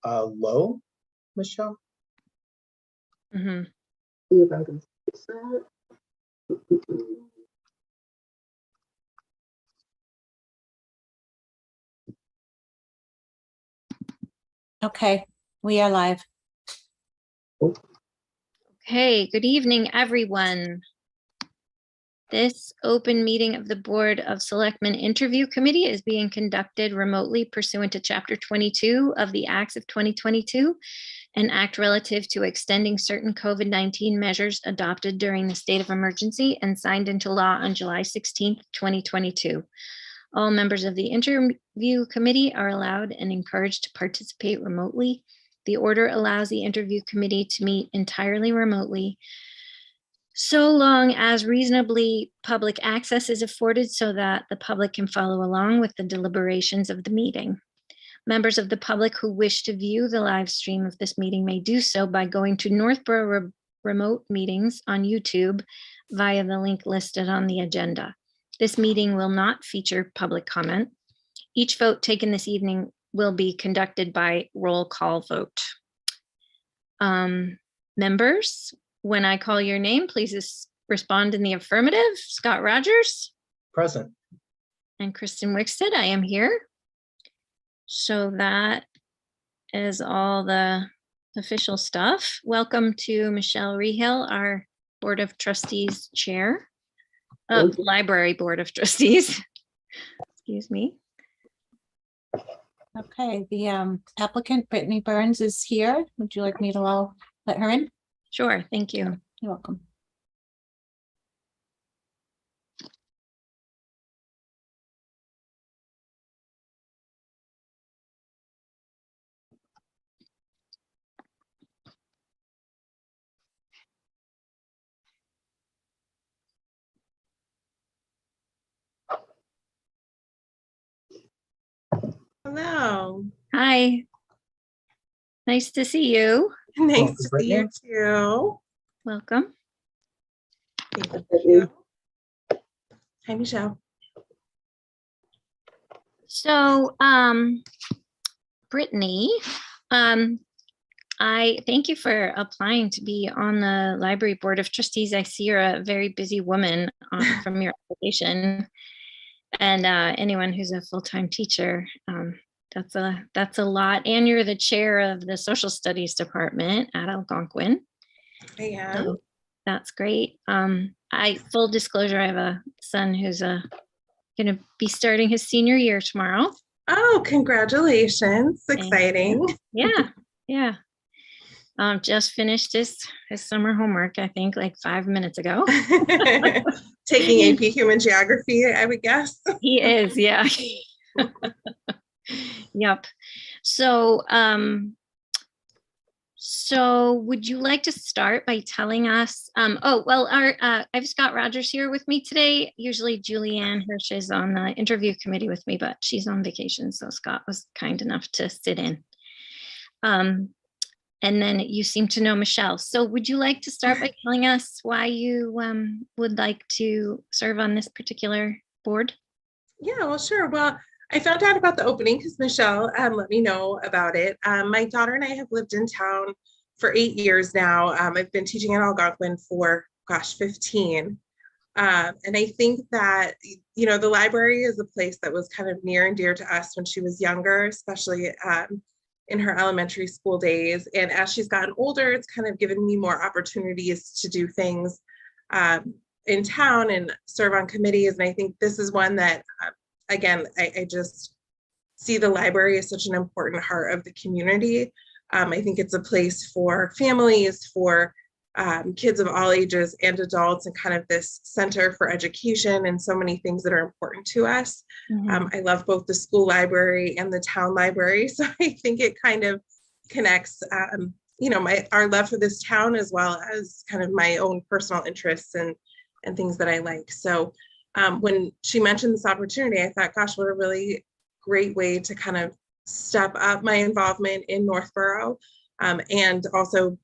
low, Michelle? Mm-hmm. See if I can fix that. Okay, we are live. Okay, good evening, everyone. This open meeting of the Board of Selectmen Interview Committee is being conducted remotely pursuant to Chapter 22 of the Acts of 2022, an act relative to extending certain COVID-19 measures adopted during the state of emergency and signed into law on July 16th, 2022. All members of the interview committee are allowed and encouraged to participate remotely. The order allows the interview committee to meet entirely remotely, so long as reasonably public access is afforded so that the public can follow along with the deliberations of the meeting. Members of the public who wish to view the live stream of this meeting may do so by going to Northborough Remote Meetings on YouTube via the link listed on the agenda. This meeting will not feature public comment. Each vote taken this evening will be conducted by roll call vote. Members, when I call your name, please respond in the affirmative. Scott Rogers. Present. And Kristen Wickstead, I am here. So that is all the official stuff. Welcome to Michelle Rehill, our Board of Trustees Chair of Library Board of Trustees. Excuse me. Okay, the applicant Brittany Burns is here. Would you like me to let her in? Sure, thank you. You're welcome. Hello. Hi. Nice to see you. Nice to see you too. Welcome. Thank you. Hi, Michelle. So, Brittany, I thank you for applying to be on the Library Board of Trustees. I see you're a very busy woman from your application. And anyone who's a full-time teacher, that's a lot. And you're the chair of the Social Studies Department at Algonquin. I am. So that's great. Full disclosure, I have a son who's going to be starting his senior year tomorrow. Oh, congratulations. Exciting. Yeah. Just finished his summer homework, I think, like 5 minutes ago. Taking AP Human Geography, I would guess. He is, yeah. Yep. So, so would you like to start by telling us, I have Scott Rogers here with me today. Usually Julianne Hirsch is on the interview committee with me, but she's on vacation. So Scott was kind enough to sit in. And then you seem to know Michelle. So would you like to start by telling us why you would like to serve on this particular board? Yeah, well, sure. Well, I found out about the opening because Michelle let me know about it. My daughter and I have lived in town for 8 years now. I've been teaching at Algonquin for, 15. And I think that, the library is a place that was kind of near and dear to us when she was younger, especially in her elementary school days. And as she's gotten older, it's kind of given me more opportunities to do things in town and serve on committees. And I think this is one that, again, I just see the library as such an important heart of the community. I think it's a place for families, for kids of all ages and adults, and kind of this center for education and so many things that are important to us. Mm-hmm. I love both the school library and the town library. So I think it kind of connects, our love for this town as well as kind of my own personal interests and things that I like. So when she mentioned this opportunity, I thought, gosh, what a really great way to kind of step up my involvement in Northborough, and also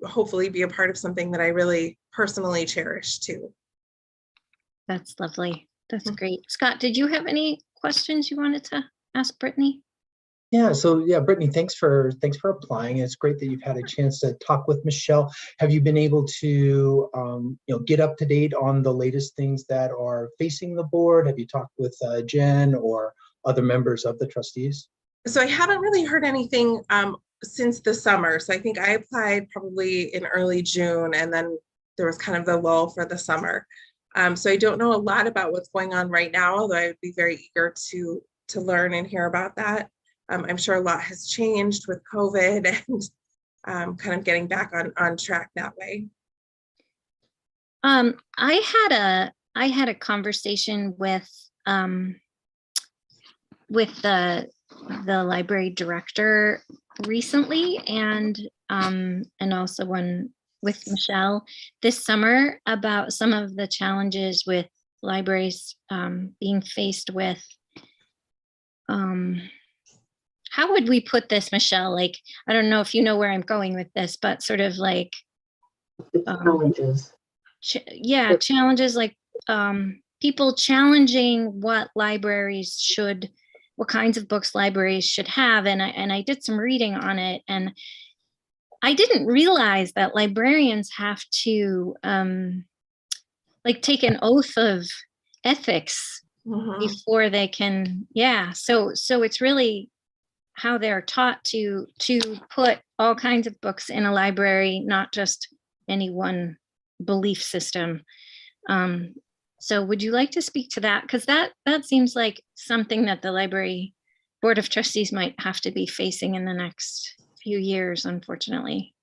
hopefully be a part of something that I really personally cherish too. That's lovely. That's great. Scott, did you have any questions you wanted to ask Brittany? Yeah, so yeah, Brittany, thanks for applying. It's great that you've had a chance to talk with Michelle. Have you been able to get up to date on the latest things that are facing the board? Have you talked with Jen or other members of the trustees? So I haven't really heard anything since the summer. So I think I applied probably in early June, and then there was kind of the lull for the summer. So I don't know a lot about what's going on right now, although I would be very eager to learn and hear about that. I'm sure a lot has changed with COVID and kind of getting back on track that way. I had a conversation with the library director recently, and also one with Michelle this summer about some of the challenges with libraries being faced with how would we put this, Michelle? Like, I don't know if you know where I'm going with this, but sort of like Challenges. challenges like people challenging what kinds of books libraries should have. And I did some reading on it, and I didn't realize that librarians have to take an oath of ethics before they can. So it's really how they're taught to put all kinds of books in a library, not just any one belief system. So would you like to speak to that? Because that seems like something that the library board of trustees might have to be facing in the next few years, unfortunately.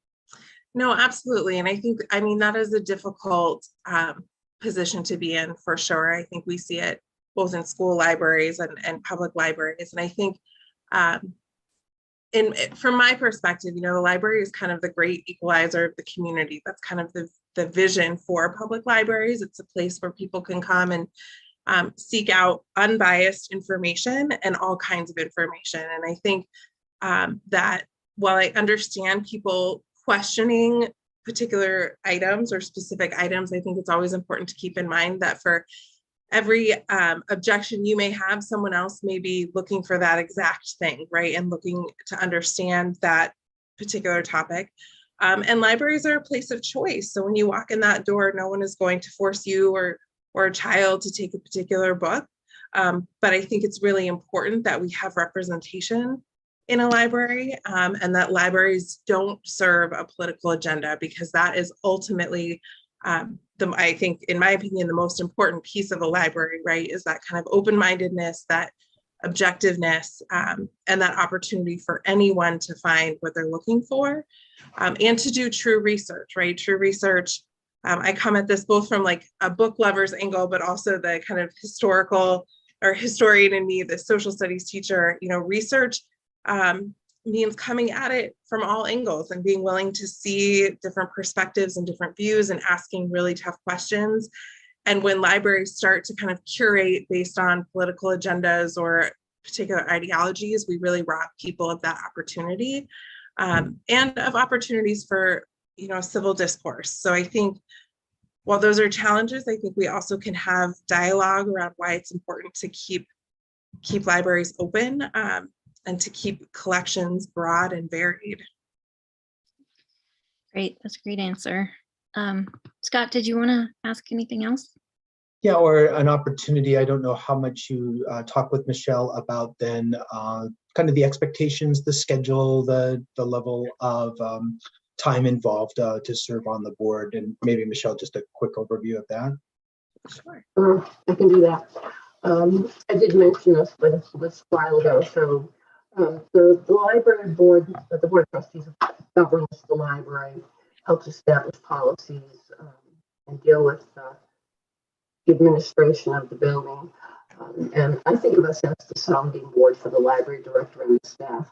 No, absolutely. And I mean, that is a difficult position to be in for sure. I think we see it both in school libraries and public libraries. And I think from my perspective, the library is kind of the great equalizer of the community. That's kind of the vision for public libraries. It's a place where people can come and seek out unbiased information and all kinds of information. And I think that while I understand people questioning particular items or specific items, I think it's always important to keep in mind that for every objection you may have, someone else may be looking for that exact thing, right? And looking to understand that particular topic. And libraries are a place of choice. So when you walk in that door, no one is going to force you or a child to take a particular book. But I think it's really important that we have representation in a library, and that libraries don't serve a political agenda, because that is ultimately I think, in my opinion, the most important piece of a library, right, is that kind of open-mindedness, that objectiveness, and that opportunity for anyone to find what they're looking for, and to do true research, right? True research. I come at this both from like a book lover's angle, but also the kind of historical or historian in me, the social studies teacher. Research means coming at it from all angles and being willing to see different perspectives and different views and asking really tough questions. And when libraries start to kind of curate based on political agendas or particular ideologies, we really rob people of that opportunity, and of opportunities for civil discourse. So I think while those are challenges, I think we also can have dialogue around why it's important to keep libraries open, and to keep collections broad and varied. Great, that's a great answer. Scott, did you want to ask anything else? Yeah, or an opportunity. I don't know how much you talk with Michelle about then kind of the expectations, the schedule, the level of time involved to serve on the board, and maybe Michelle, just a quick overview of that. Sure. I can do that. I did mention this, but it was a while ago. So the library board, the board of trustees governs the library, helps establish policies, and deal with the administration of the building. And I think of us as the sounding board for the library director and the staff.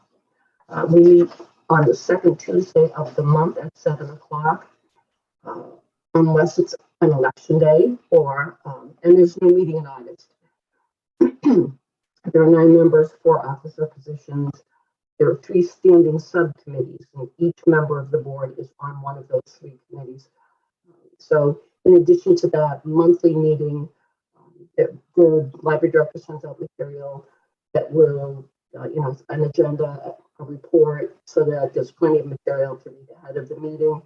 We meet on the second Tuesday of the month at 7 o'clock, unless it's an election day or, and there's no meeting in August. There are 9 members, 4 officer positions. There are 3 standing subcommittees, and each member of the board is on one of those 3 committees. So in addition to that monthly meeting, the library director sends out material that will an agenda, a report, so that there's plenty of material to read ahead of the meeting,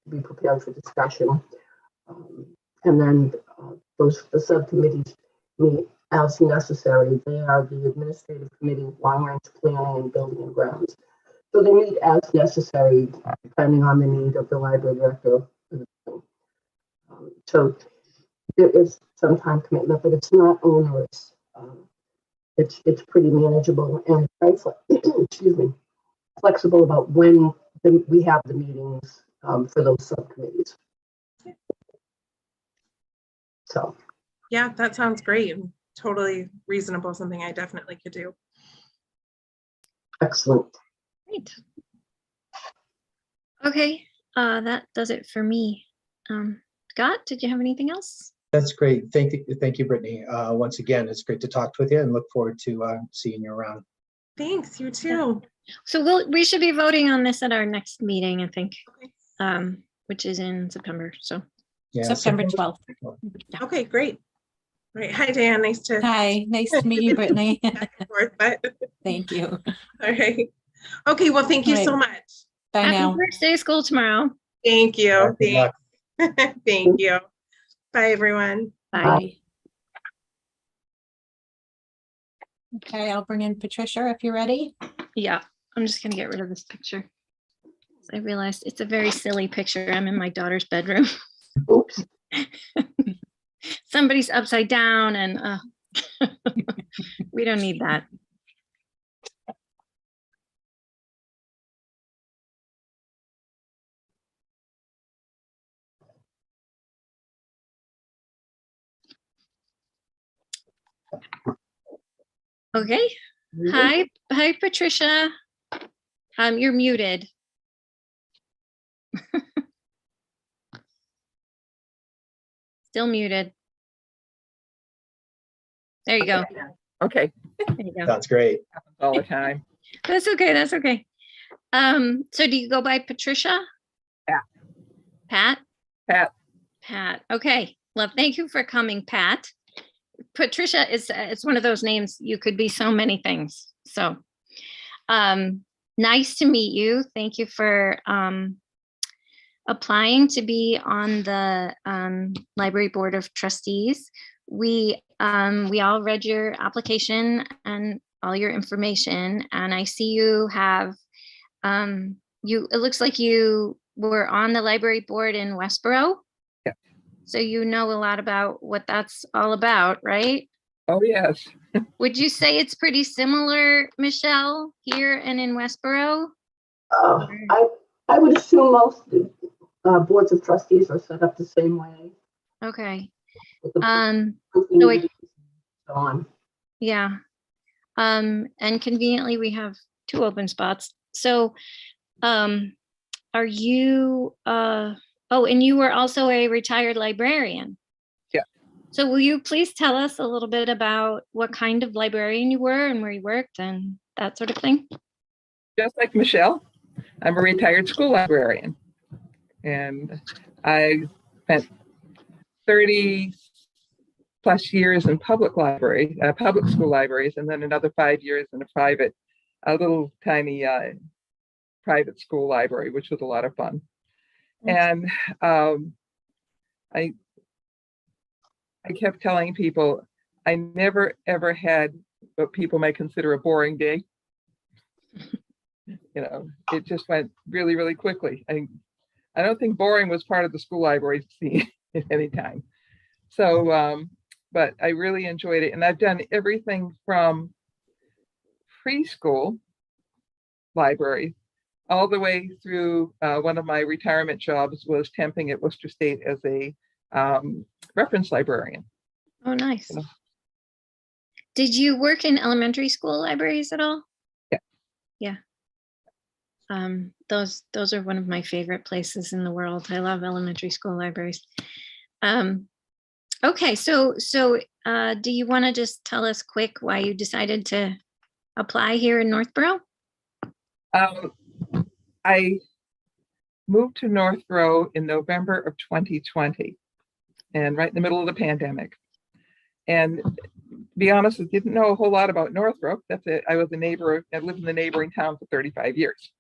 to be prepared for discussion. And then the subcommittees meet as necessary. They are the administrative committee, long range planning, and building and grounds. So they meet as necessary, depending on the need of the library director. So there is some time commitment, but it's not onerous. It's pretty manageable and excuse me, flexible about when we have the meetings for those subcommittees. So Yeah, that sounds great. Totally reasonable, something I definitely could do. excellent. Great. Okay, that does it for me. Scott, did you have anything else? That's great. Thank you, Brittany. Once again, it's great to talk with you and look forward to seeing you around. Thanks, you too. So we should be voting on this at our next meeting, I think, Okay. which is in September. So Yeah, September 12th. Okay, great. Right. Hi, Dan. Nice to Hi, nice to meet you, Brittany. back and forth, but Thank you. all right. Okay, well, thank you so Right. much. Bye happy now. first day of school tomorrow. Thank you. Good luck. Thank you. Bye, everyone. Bye. Okay, I'll bring in Patricia if you're ready. Yeah, I'm just gonna get rid of this picture. I realized it's a very silly picture. I'm in my daughter's bedroom. Oops. Somebody's upside down and we don't need that. Okay. Hi, Patricia. You're muted. Still muted. There you go. Okay, There you go. That's great. all the time. That's okay. That's okay. So do you go by Patricia? Pat. Pat? Pat. Pat. Okay. Well, thank you for coming, Pat. Patricia is it's one of those names you could be so many things. So nice to meet you. Thank you for applying to be on the Library Board of Trustees. We all read your application and all your information, and I see you have it looks like you were on the library board in Westboro. Yeah. So you know a lot about what that's all about, right? Oh, yes. Would you say it's pretty similar, Michelle, here and in Westboro? I would assume most boards of trustees are set up the same way. Okay. With the So it, so on. yeah. And conveniently we have 2 open spots. So are you oh, and you were also a retired librarian. Yeah. So will you please tell us a little bit about what kind of librarian you were and where you worked and that sort of thing? Just like Michelle, I'm a retired school librarian. And I spent 30 plus years in public school libraries, and then another 5 years in a little tiny private school library, which was a lot of fun. And I kept telling people I never ever had what people might consider a boring day. It just went really, really quickly. I don't think boring was part of the school library scene at any time. So, but I really enjoyed it. And I've done everything from preschool library all the way through one of my retirement jobs was temping at Worcester State as a reference librarian. Oh, nice. Did you work in elementary school libraries at all? Yeah. Yeah. Those are one of my favorite places in the world. I love elementary school libraries. Okay, so do you want to just tell us quick why you decided to apply here in Northborough? I moved to Northborough in November of 2020, and right in the middle of the pandemic. And be honest, I didn't know a whole lot about Northbrook. That's it. I was a neighbor. I lived in the neighboring town for 35 years.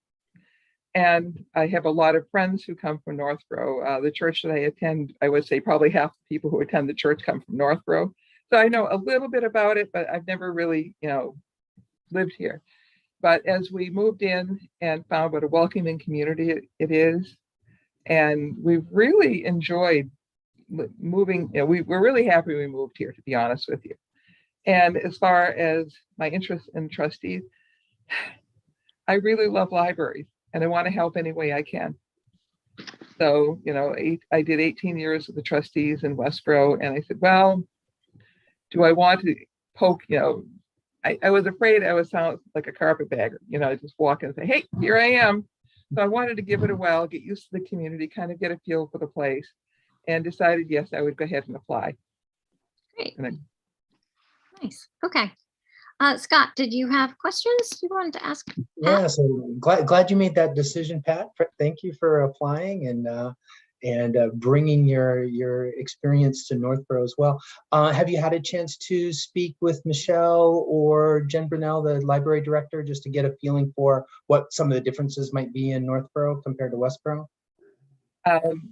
And I have a lot of friends who come from Northborough. The church that I attend, I would say probably half the people who attend the church come from Northborough. So I know a little bit about it, but I've never really, lived here. But as we moved in and found what a welcoming community it is, and we've really enjoyed moving, we're really happy we moved here, to be honest with you. And as far as my interest in trustees, I really love libraries and I want to help any way I can. So, I did 18 years with the trustees in Westboro, and I said, well, do I want to poke, I was afraid I would sound like a carpetbagger, just walk in and say, hey, here I am. So I wanted to give it a whirl, get used to the community, kind of get a feel for the place, and decided, yes, I would go ahead and apply. Great. And Nice. Okay. Scott, did you have questions you wanted to ask? Pat? Yeah, so glad you made that decision, Pat. Thank you for applying and bringing your experience to Northborough as well. Have you had a chance to speak with Michelle or Jen Brunel, the library director, just to get a feeling for what some of the differences might be in Northborough compared to Westboro?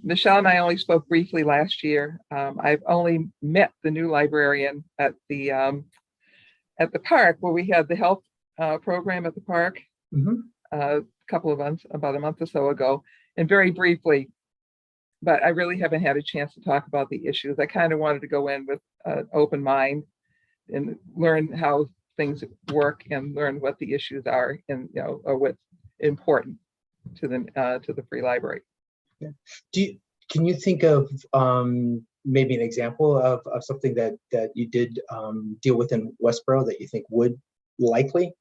Michelle and I only spoke briefly last year. I've only met the new librarian at the park where we had the health program at the park a couple of months, about a month or so ago, and very briefly. But I really haven't had a chance to talk about the issues. I kind of wanted to go in with an open mind and learn how things work and learn what the issues are and or what's important to the free library. Yeah. Can you think of maybe an example of something that you did deal with in Westboro that you think would likely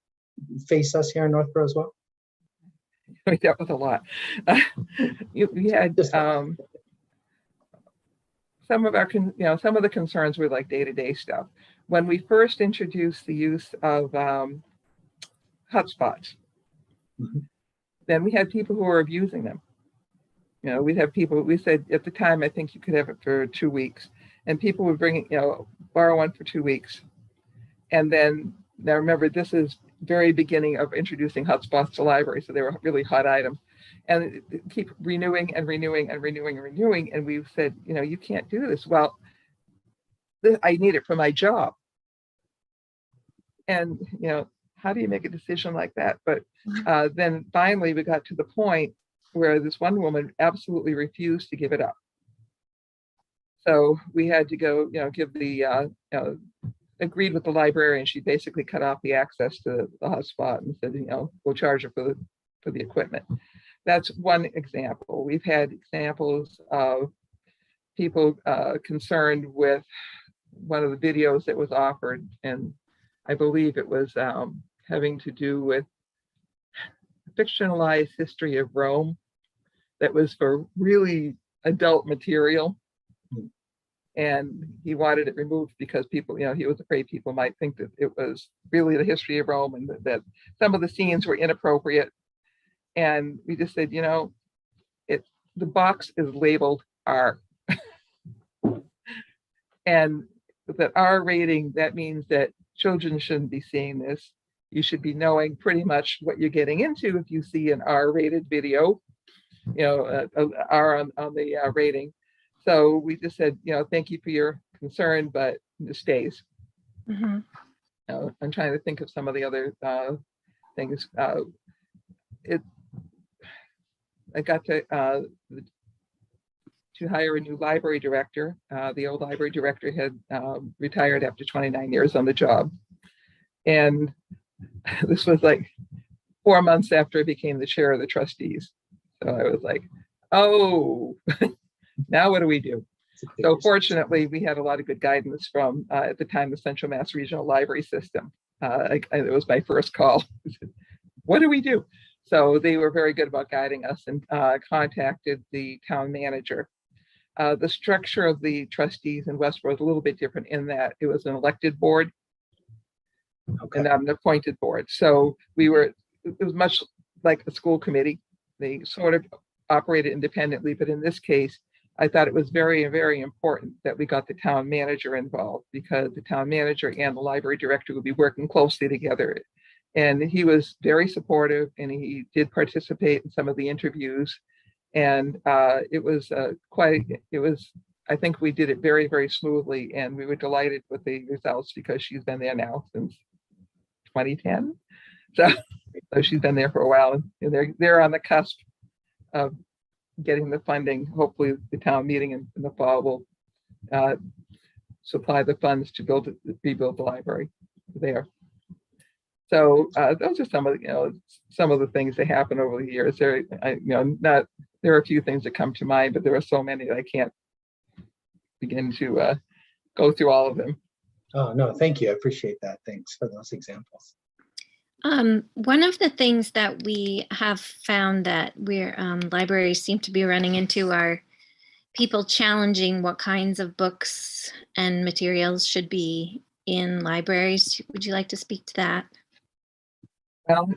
face us here in Northborough as well? We dealt with a lot. We had some of our, some of the concerns were like day-to-day stuff. When we first introduced the use of hotspots, then we had people who were abusing them. We'd have people, we said at the time, I think you could have it for 2 weeks, and people would bring it, borrow one for 2 weeks. And then, now remember, this is very beginning of introducing hotspots to libraries, so they were really hot items. And keep renewing and renewing and renewing and renewing. And we said, you can't do this. Well, I need it for my job. And, how do you make a decision like that? But then finally we got to the point where this one woman absolutely refused to give it up. So we had to go, give the, agreed with the librarian. She basically cut off the access to the hotspot and said, we'll charge her for the equipment. That's one example. We've had examples of people concerned with one of the videos that was offered, and I believe it was having to do with fictionalized history of Rome that was for really adult material. And he wanted it removed because people, he was afraid people might think that it was really the history of Rome and that some of the scenes were inappropriate. And we just said, the box is labeled R. And that R rating, that means that children shouldn't be seeing this. You should be knowing pretty much what you're getting into if you see an R-rated video, R on the rating. So we just said, thank you for your concern, but it stays. I'm trying to think of some of the other things. I got to hire a new library director. The old library director had retired after 29 years on the job. And this was like 4 months after I became the chair of the trustees. So I was like, oh, now what do we do? So fortunately, we had a lot of good guidance from, at the time, the Central Mass Regional Library System. It was my first call. What do we do? So they were very good about guiding us and contacted the town manager. The structure of the trustees in Westboro was a little bit different in that it was an elected board and not an appointed board. So it was much like a school committee. They sort of operated independently, but in this case, I thought it was very, very important that we got the town manager involved, because the town manager and the library director would be working closely together. And he was very supportive, and he did participate in some of the interviews. And it was I think we did it very, very smoothly, and we were delighted with the results, because she's been there now since 2010. So she's been there for a while, and they're on the cusp of getting the funding. Hopefully the town meeting in the fall will supply the funds to rebuild the library there. So those are some of the things that happen over the years. There are a few things that come to mind, but there are so many that I can't begin to go through all of them. Oh, no, thank you. I appreciate that. Thanks for those examples. One of the things that we have found that libraries seem to be running into are people challenging what kinds of books and materials should be in libraries. Would you like to speak to that? Well,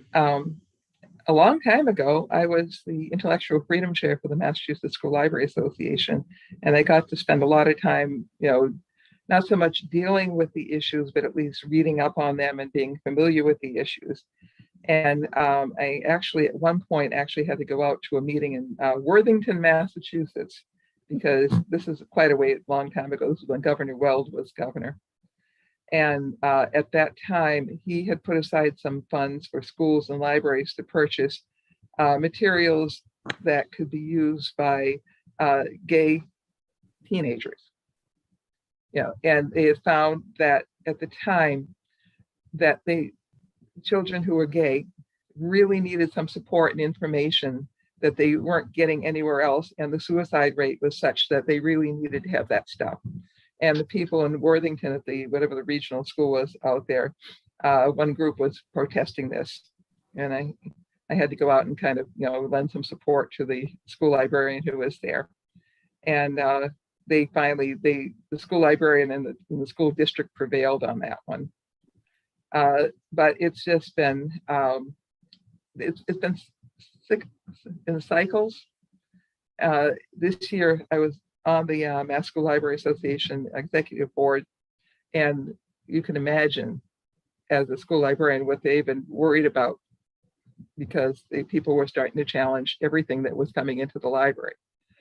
a long time ago, I was the intellectual freedom chair for the Massachusetts School Library Association, and I got to spend a lot of time, not so much dealing with the issues, but at least reading up on them and being familiar with the issues. And I actually, at one point, had to go out to a meeting in Worthington, Massachusetts, because this is quite a long time ago. This was when Governor Weld was governor. And at that time, he had put aside some funds for schools and libraries to purchase materials that could be used by gay teenagers. And they had found that at the time that children who were gay really needed some support and information that they weren't getting anywhere else. And the suicide rate was such that they really needed to have that stuff. And the people in Worthington at whatever the regional school was out there, one group was protesting this. And I had to go out and kind of, lend some support to the school librarian who was there. And the school librarian and the school district prevailed on that one. But it's just been, it's been in cycles. This year I was on the Mass School Library Association Executive Board, and you can imagine, as a school librarian, what they've been worried about, because people were starting to challenge everything that was coming into the library.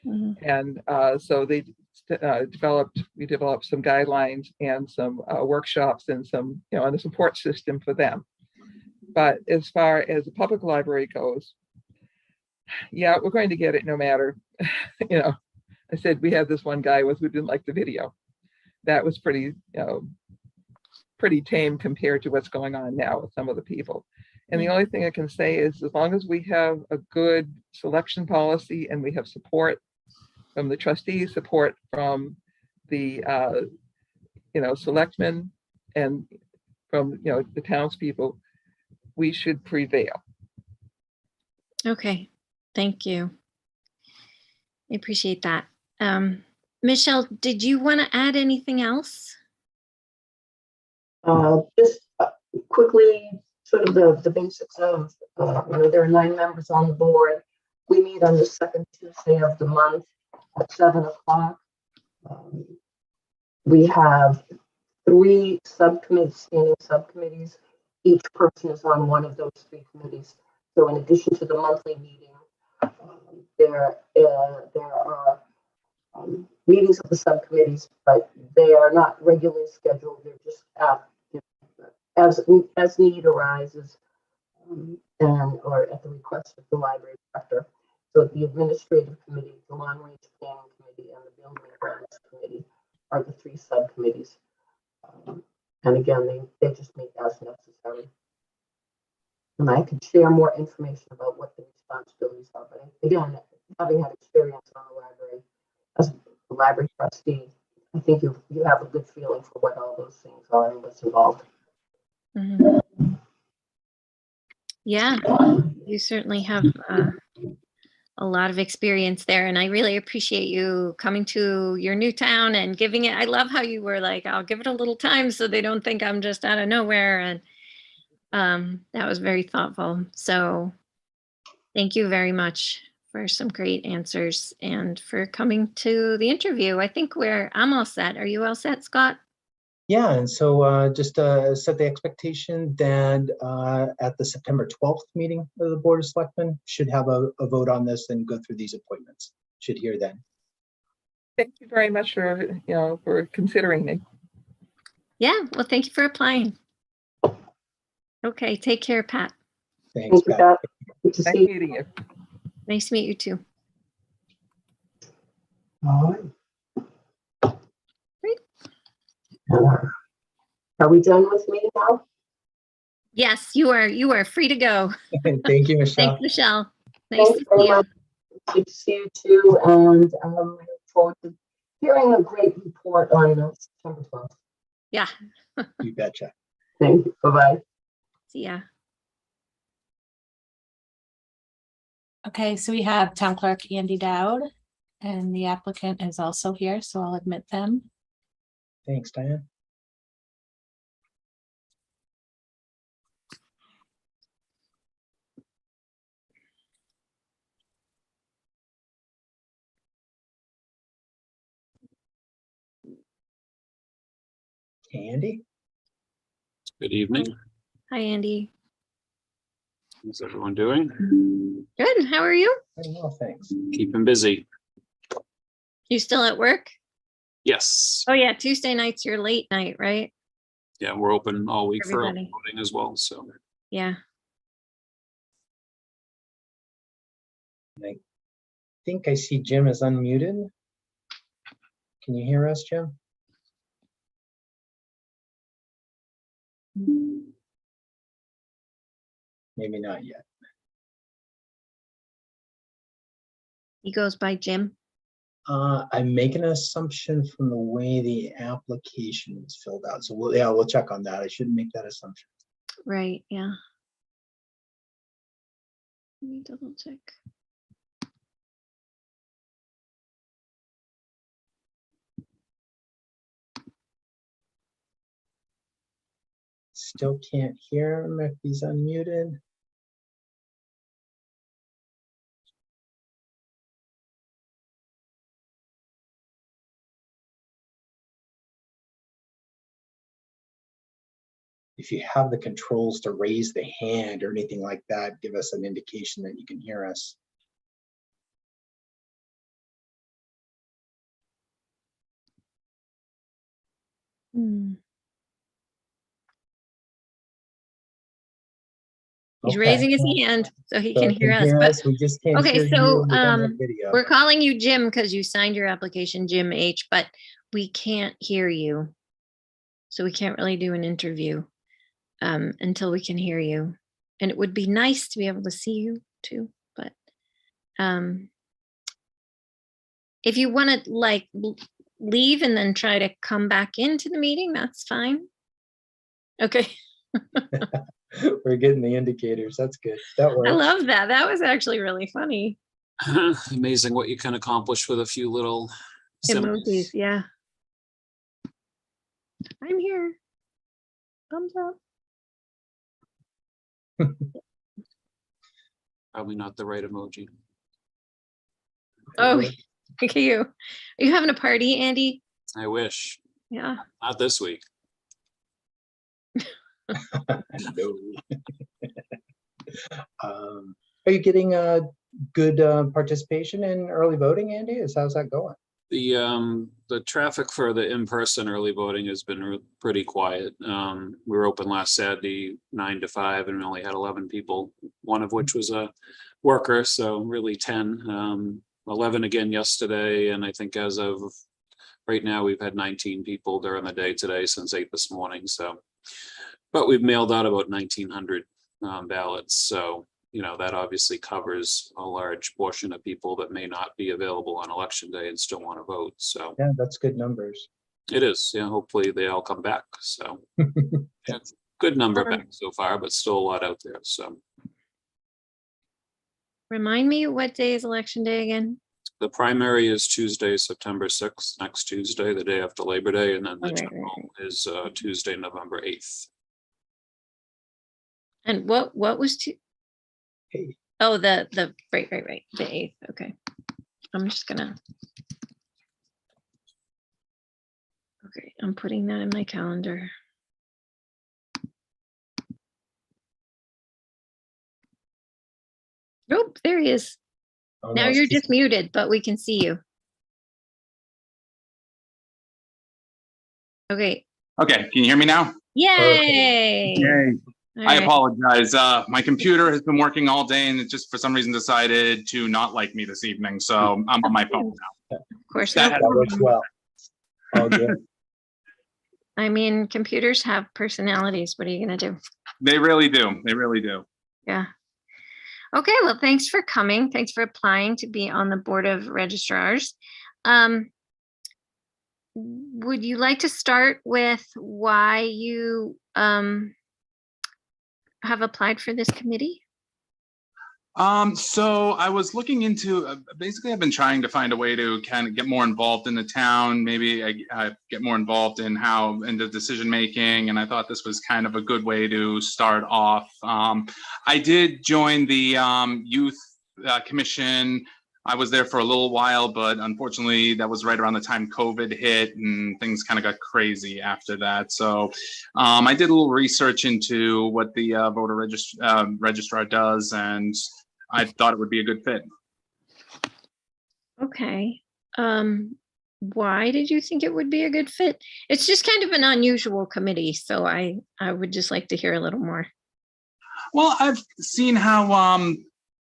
Mm-hmm. And so we developed some guidelines and some workshops and some, and a support system for them. But as far as the public library goes, yeah, we're going to get it no matter, I said we had this one guy who didn't like the video. That was pretty tame compared to what's going on now with some of the people. And the only thing I can say is, as long as we have a good selection policy and we have support from the trustees, support from the selectmen, and from the townspeople, we should prevail. Okay, thank you. I appreciate that. Michelle, did you want to add anything else? Just quickly, sort of the basics of, there are 9 members on the board. We meet on the second Tuesday of the month at 7 o'clock. We have 3 subcommittees, standing subcommittees. Each person is on one of those 3 committees. So in addition to the monthly meeting, there are meetings of the subcommittees, but they are not regularly scheduled. They're just as need arises, or at the request of the library director. So the administrative committee, the long range planning committee, and the building grounds committee are the 3 subcommittees. And again, they just meet as necessary. And I could share more information about what the responsibilities are, but again, having had experience on the library as a library trustee, I think you have a good feeling for what all those things are and what's involved. Mm-hmm. Yeah, you certainly have a lot of experience there, and I really appreciate you coming to your new town and giving it. I love how you were like, I'll give it a little time so they don't think I'm just out of nowhere, and that was very thoughtful. So thank you very much for some great answers and for coming to the interview. I think I'm all set. Are you all set, Scott? Yeah, and so just set the expectation that at the September 12th meeting of the Board of Selectmen should have a vote on this and go through these appointments. Should hear then. Thank you very much for considering me. Yeah, well, thank you for applying. Okay, take care, Pat. Thanks, Thank you, Pat. Pat. Good to Nice see you. meeting you. Nice to meet you too. All right. Great. Are we done with me now? Yes, you are free to go. Thank you, Michelle. Thanks, Michelle. Nice Thanks to very see you. much. Good to see you too, and I look forward to hearing a great report on September 12th. Yeah, You betcha. Thank you. Bye-bye. see ya. Okay, so we have Town Clerk Andy Dowd, and the applicant is also here, so I'll admit them. Thanks, Diane. Andy? Good evening. Hi, Andy. How's everyone doing? Good. How are you? Very well, thanks. Keeping busy. You still at work? Yes. Oh yeah, Tuesday night's your late night, right? Yeah, we're open all week for Everybody. voting as well. So Yeah. I think I see Jim is unmuted. Can you hear us, Jim? Maybe not yet. He goes by Jim. I'm making an assumption from the way the application is filled out. So we'll check on that. I shouldn't make that assumption. Right, yeah. Let me double check. Still can't hear him if he's unmuted. If you have the controls to raise the hand or anything like that, give us an indication that you can hear us. He's Okay. raising his hand so he So can it hear us. But We just can't okay, hear so, you. We don't have video. we're calling you Jim because you signed your application, Jim H, but we can't hear you. So we can't really do an interview until we can hear you. And it would be nice to be able to see you too, but if you want to like leave and then try to come back into the meeting, that's fine. Okay. We're getting the indicators. That's good. That works. I love that. That was actually really funny. amazing what you can accomplish with a few little symbols. Emojis, yeah. I'm here. Thumbs up. Probably not the right emoji. Oh, look at you. Are you having a party, Andy? I wish. Yeah. Not this week. No. Are you getting a good participation in early voting, Andy? How's that going? The traffic for the in-person early voting has been pretty quiet. We were open last Saturday 9 to 5 and we only had 11 people, one of which was a worker, so really 10. 11 again yesterday, and I think as of right now we've had 19 people during the day today since 8 this morning. So, but we've mailed out about 1,900 ballots, so you know that obviously covers a large portion of people that may not be available on election day and still want to vote. So Yeah, that's good numbers. it is. Yeah, hopefully they all come back. So yeah, good number back so far, but still a lot out there. So Remind me, what day is election day again? the primary is Tuesday, September 6th, next Tuesday, the day after Labor Day, and then the Right. general is Tuesday, November 8th. And what was Hey. Oh, right, the 8th, okay. I'm just gonna. Okay, I'm putting that in my calendar. Nope, there he is. Oh, Now no, you're it's just muted, but we can see you. Okay, Okay, can you hear me now? yay! Yay. All I right. apologize. My computer has been working all day and it just for some reason decided to not like me this evening. So I'm on my phone now. Of course, That no has- that works problem. well. All good. I mean, computers have personalities. What are you gonna do? They really do. They really do. Yeah. Okay, well, thanks for coming. Thanks for applying to be on the Board of Registrars. Would you like to start with why you have applied for this committee? So I was looking into, basically I've been trying to find a way to kind of get more involved in the town, maybe I get more involved in the decision making, and I thought this was kind of a good way to start off. I did join the youth commission. I was there for a little while, but unfortunately that was right around the time COVID hit and things kind of got crazy after that. So I did a little research into what the voter registrar does, and I thought it would be a good fit. Okay. Why did you think it would be a good fit? It's just kind of an unusual committee, so I would just like to hear a little more. Well, I've seen how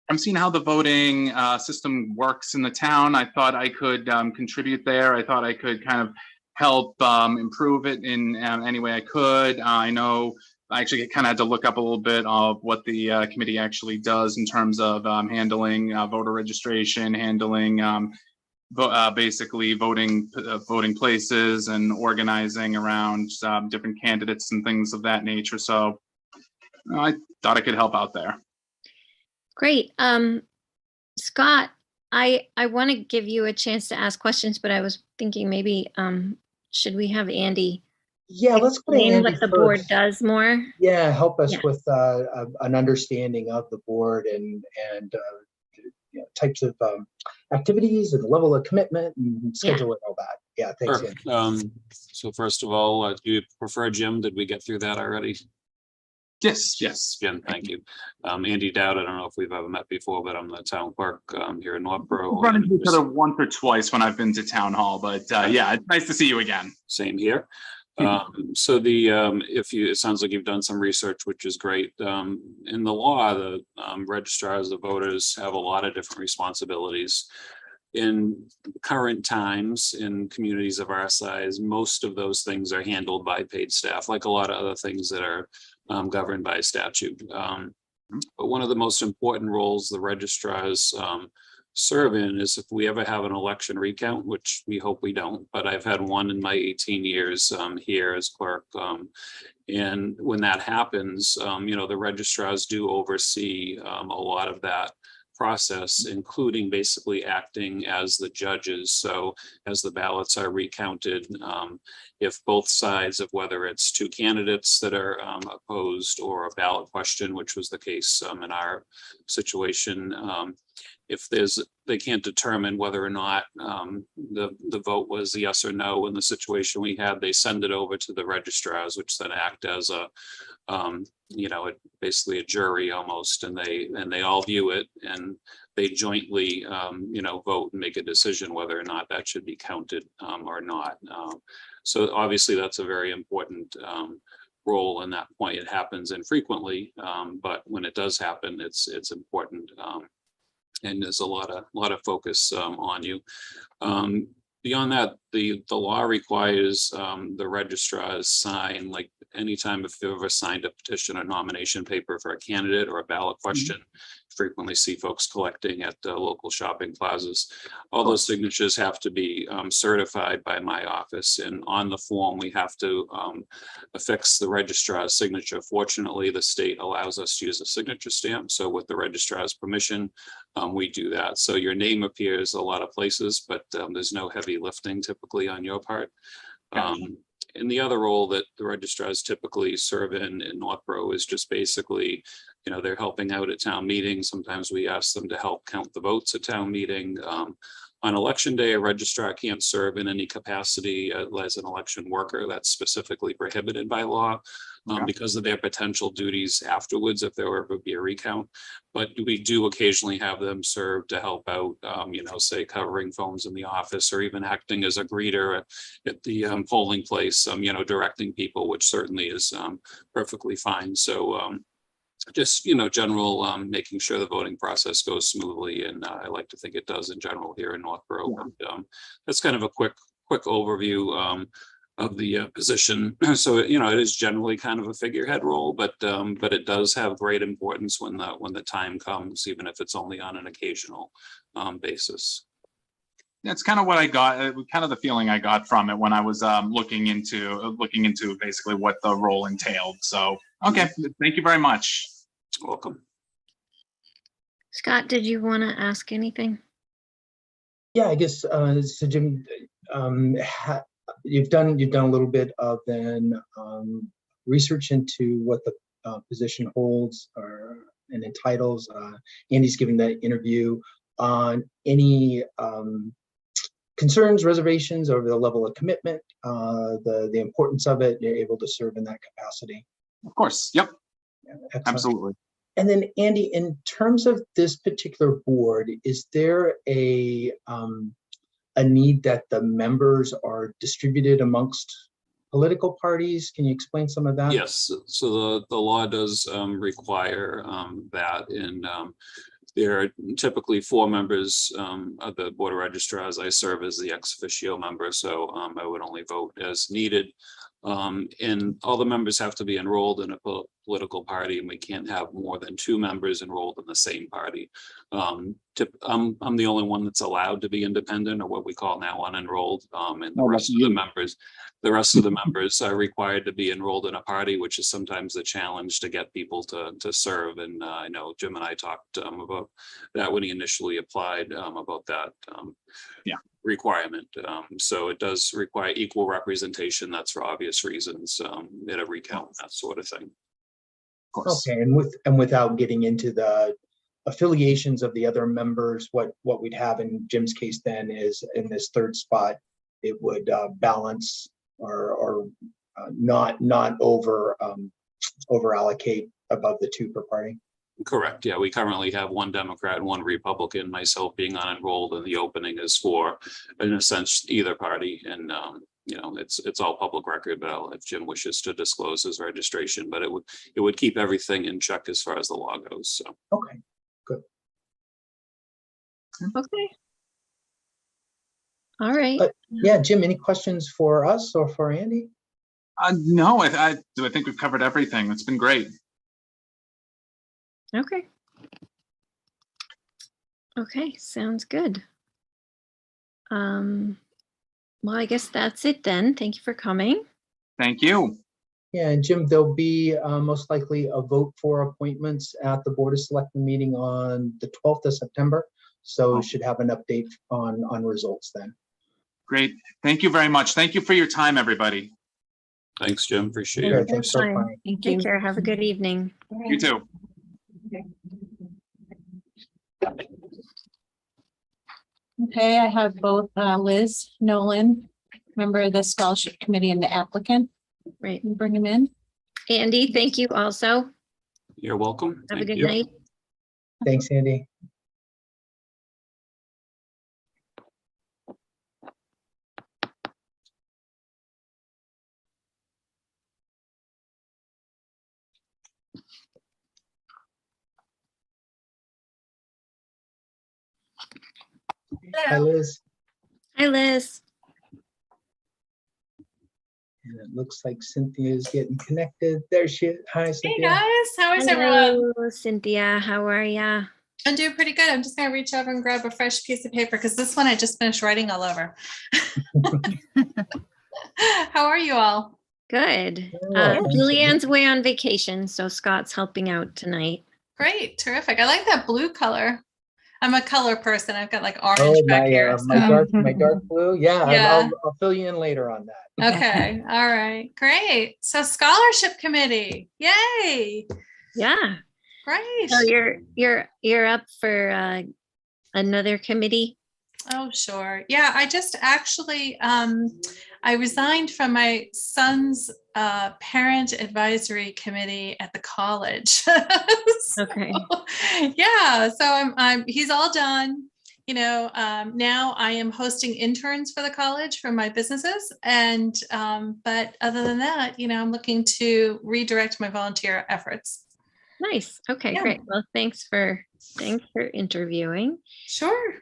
the voting system works in the town. I thought I could contribute there. I thought I could kind of help improve it in any way I could. I know I actually kind of had to look up a little bit of what the committee actually does in terms of handling voter registration, handling basically voting places and organizing around different candidates and things of that nature. So I thought I could help out there. Great. Scott, I want to give you a chance to ask questions, but I was thinking maybe should we have Andy Yeah, let's put explain Andy what the board first. does more? Yeah, help us Yeah. with an understanding of the board and you know, types of activities and the level of commitment and schedule and all that. Yeah, thanks, Sure. Andy. So first of all, do you prefer Jim? Did we get through that already? Yes. Jim, thank you. Andy Dowd, I don't know if we've ever met before, but I'm the town clerk here in Northborough. We've run into each other once or twice when I've been to town hall, but yeah, it's nice to see you again. Same here. So it sounds like you've done some research, which is great. In the law, the registrars, the voters have a lot of different responsibilities. In current times, in communities of our size, most of those things are handled by paid staff, like a lot of other things that are governed by statute. But one of the most important roles the registrars serve in is if we ever have an election recount, which we hope we don't, but I've had one in my 18 years here as clerk. And when that happens, you know, the registrars do oversee a lot of that process, including basically acting as the judges. So as the ballots are recounted, if both sides of whether it's two candidates that are opposed or a ballot question, which was the case in our situation, if they can't determine whether or not the vote was yes or no in the situation we had, they send it over to the registrars, which then act as a you know, basically a jury almost, and they all view it and they jointly you know, vote and make a decision whether or not that should be counted or not. So obviously that's a very important role in that point. It happens infrequently, but when it does happen, it's important. And there's a lot of focus on you. Beyond that, the law requires the registrars sign, like anytime if you've ever signed a petition or nomination paper for a candidate or a ballot question, frequently see folks collecting at local shopping plazas. All those signatures have to be certified by my office, and on the form we have to affix the registrar's signature. Fortunately, the state allows us to use a signature stamp, so with the registrar's permission, we do that. So your name appears a lot of places, but there's no heavy lifting typically on your part. And the other role that the registrars typically serve in Northborough is just basically they're helping out at town meetings. Sometimes we ask them to help count the votes at town meeting. On election day, a registrar can't serve in any capacity as an election worker. That's specifically prohibited by law because of their potential duties afterwards if there were ever be a recount. But we do occasionally have them serve to help out, say covering phones in the office or even acting as a greeter at the polling place, directing people, which certainly is perfectly fine. So just, general making sure the voting process goes smoothly. And I like to think it does in general here in Northborough. But, that's kind of a quick overview of the position. So, it is generally kind of a figurehead role, but it does have great importance when the time comes, even if it's only on an occasional basis. That's kind of what I got, kind of the feeling I got from it when I was looking into basically what the role entailed. So, okay, thank you very much. You're welcome. Scott, did you want to ask anything? Yeah, I guess so. Jim, you've done a little bit of then research into what the position holds and entitles. Andy's giving that interview on any concerns, reservations over the level of commitment, the importance of it. You're able to serve in that capacity. Of course. Yep. Excellent. Absolutely. And then Andy, in terms of this particular board, is there a need that the members are distributed amongst political parties? Can you explain some of that? Yes, so the law does require that, and there are typically 4 members of the Board of Registrars. I serve as the ex officio member, so I would only vote as needed. And all the members have to be enrolled in a political party, and we can't have more than 2 members enrolled in the same party. I'm the only one that's allowed to be independent, or what we call now unenrolled. And the rest of the members are required to be enrolled in a party, which is sometimes the challenge to get people to serve. And I know Jim and I talked about that when he initially applied, about that requirement. So it does require equal representation. That's for obvious reasons, at a recount, that sort of thing. Of course. Okay, and without getting into the affiliations of the other members, what we'd have in Jim's case then is in this third spot, it would balance or not over allocate above the 2 per party. Correct. Yeah, we currently have 1 Democrat and 1 Republican, myself being unenrolled, and the opening is for, in a sense, either party. And it's all public record, but if Jim wishes to disclose his registration, but it would keep everything in check as far as the law goes. So Okay, good. Okay. All right. Yeah, Jim, any questions for us or for Andy? No, I think we've covered everything. It's been great. Okay. Okay, sounds good. Well, I guess that's it then. Thank you for coming. Thank you. Yeah, and Jim, there'll be most likely a vote for appointments at the Board of Selectmen meeting on the 12th of September. So we should have an update on results then. Great. Thank you very much. Thank you for your time, everybody. thanks, Jim. Appreciate Yeah, it. thanks for Fine. applying. Thank you. Take care. Have a good evening. You too. Okay, I have both Liz Nolan, member of the scholarship committee, and the applicant. Right. Bring him in. Andy, thank you also. You're welcome. Have a Thank good you. night. Thanks, Andy. Hi, Liz. Hi, Liz. And it looks like Cynthia's getting connected. There she is. Hi, Hey Cynthia. guys, how is everyone? Hello, Cynthia. How are ya? I'm doing pretty good. I'm just gonna reach over and grab a fresh piece of paper because this one I just finished writing all over. How are you all? Good. well, thanks. Julianne's away on vacation, so Scott's helping out tonight. Great, terrific. I like that blue color. I'm a color person. I've got like orange Oh, back here. my dark blue. Yeah, Yeah. I'll fill you in later on that. Okay, all right, great. So scholarship committee, yay. Yeah. Great. So you're up for another committee? Oh, sure. Yeah, I just actually, I resigned from my son's parent advisory committee at the college. Okay. Yeah, so he's all done. Now I am hosting interns for the college for my businesses. And, but other than that, I'm looking to redirect my volunteer efforts. Nice. Okay, Yeah. great. Well, thanks for interviewing. Sure.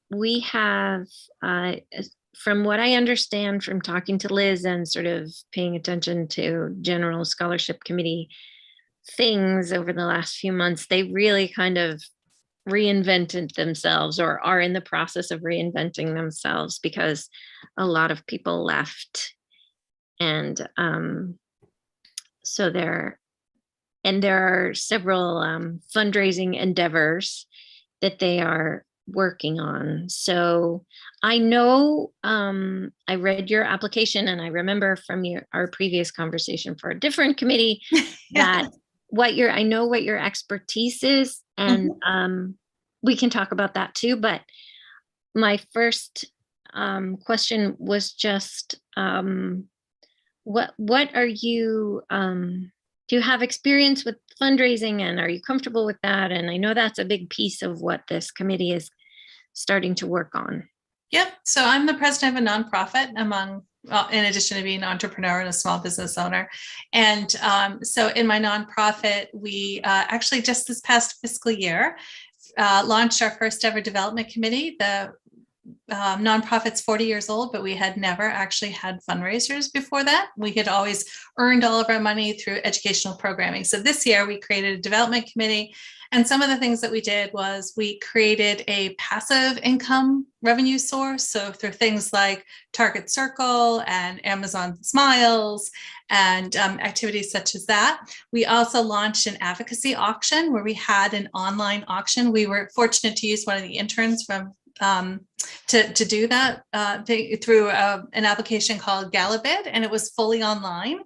We have, from what I understand from talking to Liz and sort of paying attention to general scholarship committee things over the last few months, they really kind of reinvented themselves or are in the process of reinventing themselves because a lot of people left. And so there are several fundraising endeavors that they are working on. So I know I read your application and I remember from our previous conversation for a different committee that I know what your expertise is, and we can talk about that too. But my first question was just what are you do you have experience with fundraising, and are you comfortable with that? And I know that's a big piece of what this committee is starting to work on. Yep. So I'm the president of a nonprofit in addition to being an entrepreneur and a small business owner. And so in my nonprofit, we actually just this past fiscal year launched our first ever development committee. The nonprofit's 40 years old, but we had never actually had fundraisers before that. We had always earned all of our money through educational programming. So this year we created a development committee. And some of the things that we did was we created a passive income revenue source. So through things like Target Circle and Amazon Smiles and activities such as that. We also launched an advocacy auction where we had an online auction. We were fortunate to use one of the interns from to do that through an application called Galabid, and it was fully online.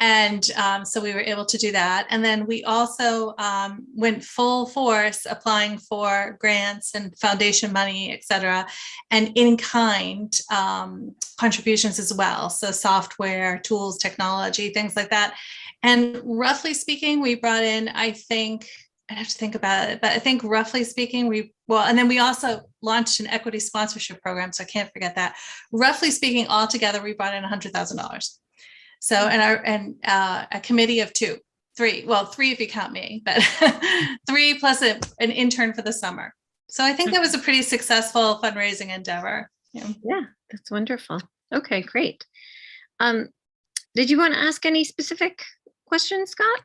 And so we were able to do that. And then we also went full force applying for grants and foundation money, et cetera, and in-kind contributions as well. So software, tools, technology, things like that. And roughly speaking, we brought in, I think, I'd have to think about it, but I think roughly speaking, and then we also launched an equity sponsorship program. So I can't forget that. Roughly speaking, altogether, we brought in $100,000. So, and a committee of three if you count me, but 3 plus an intern for the summer. So I think that was a pretty successful fundraising endeavor. Yeah, that's wonderful. Okay, great. Did you want to ask any specific questions, Scott,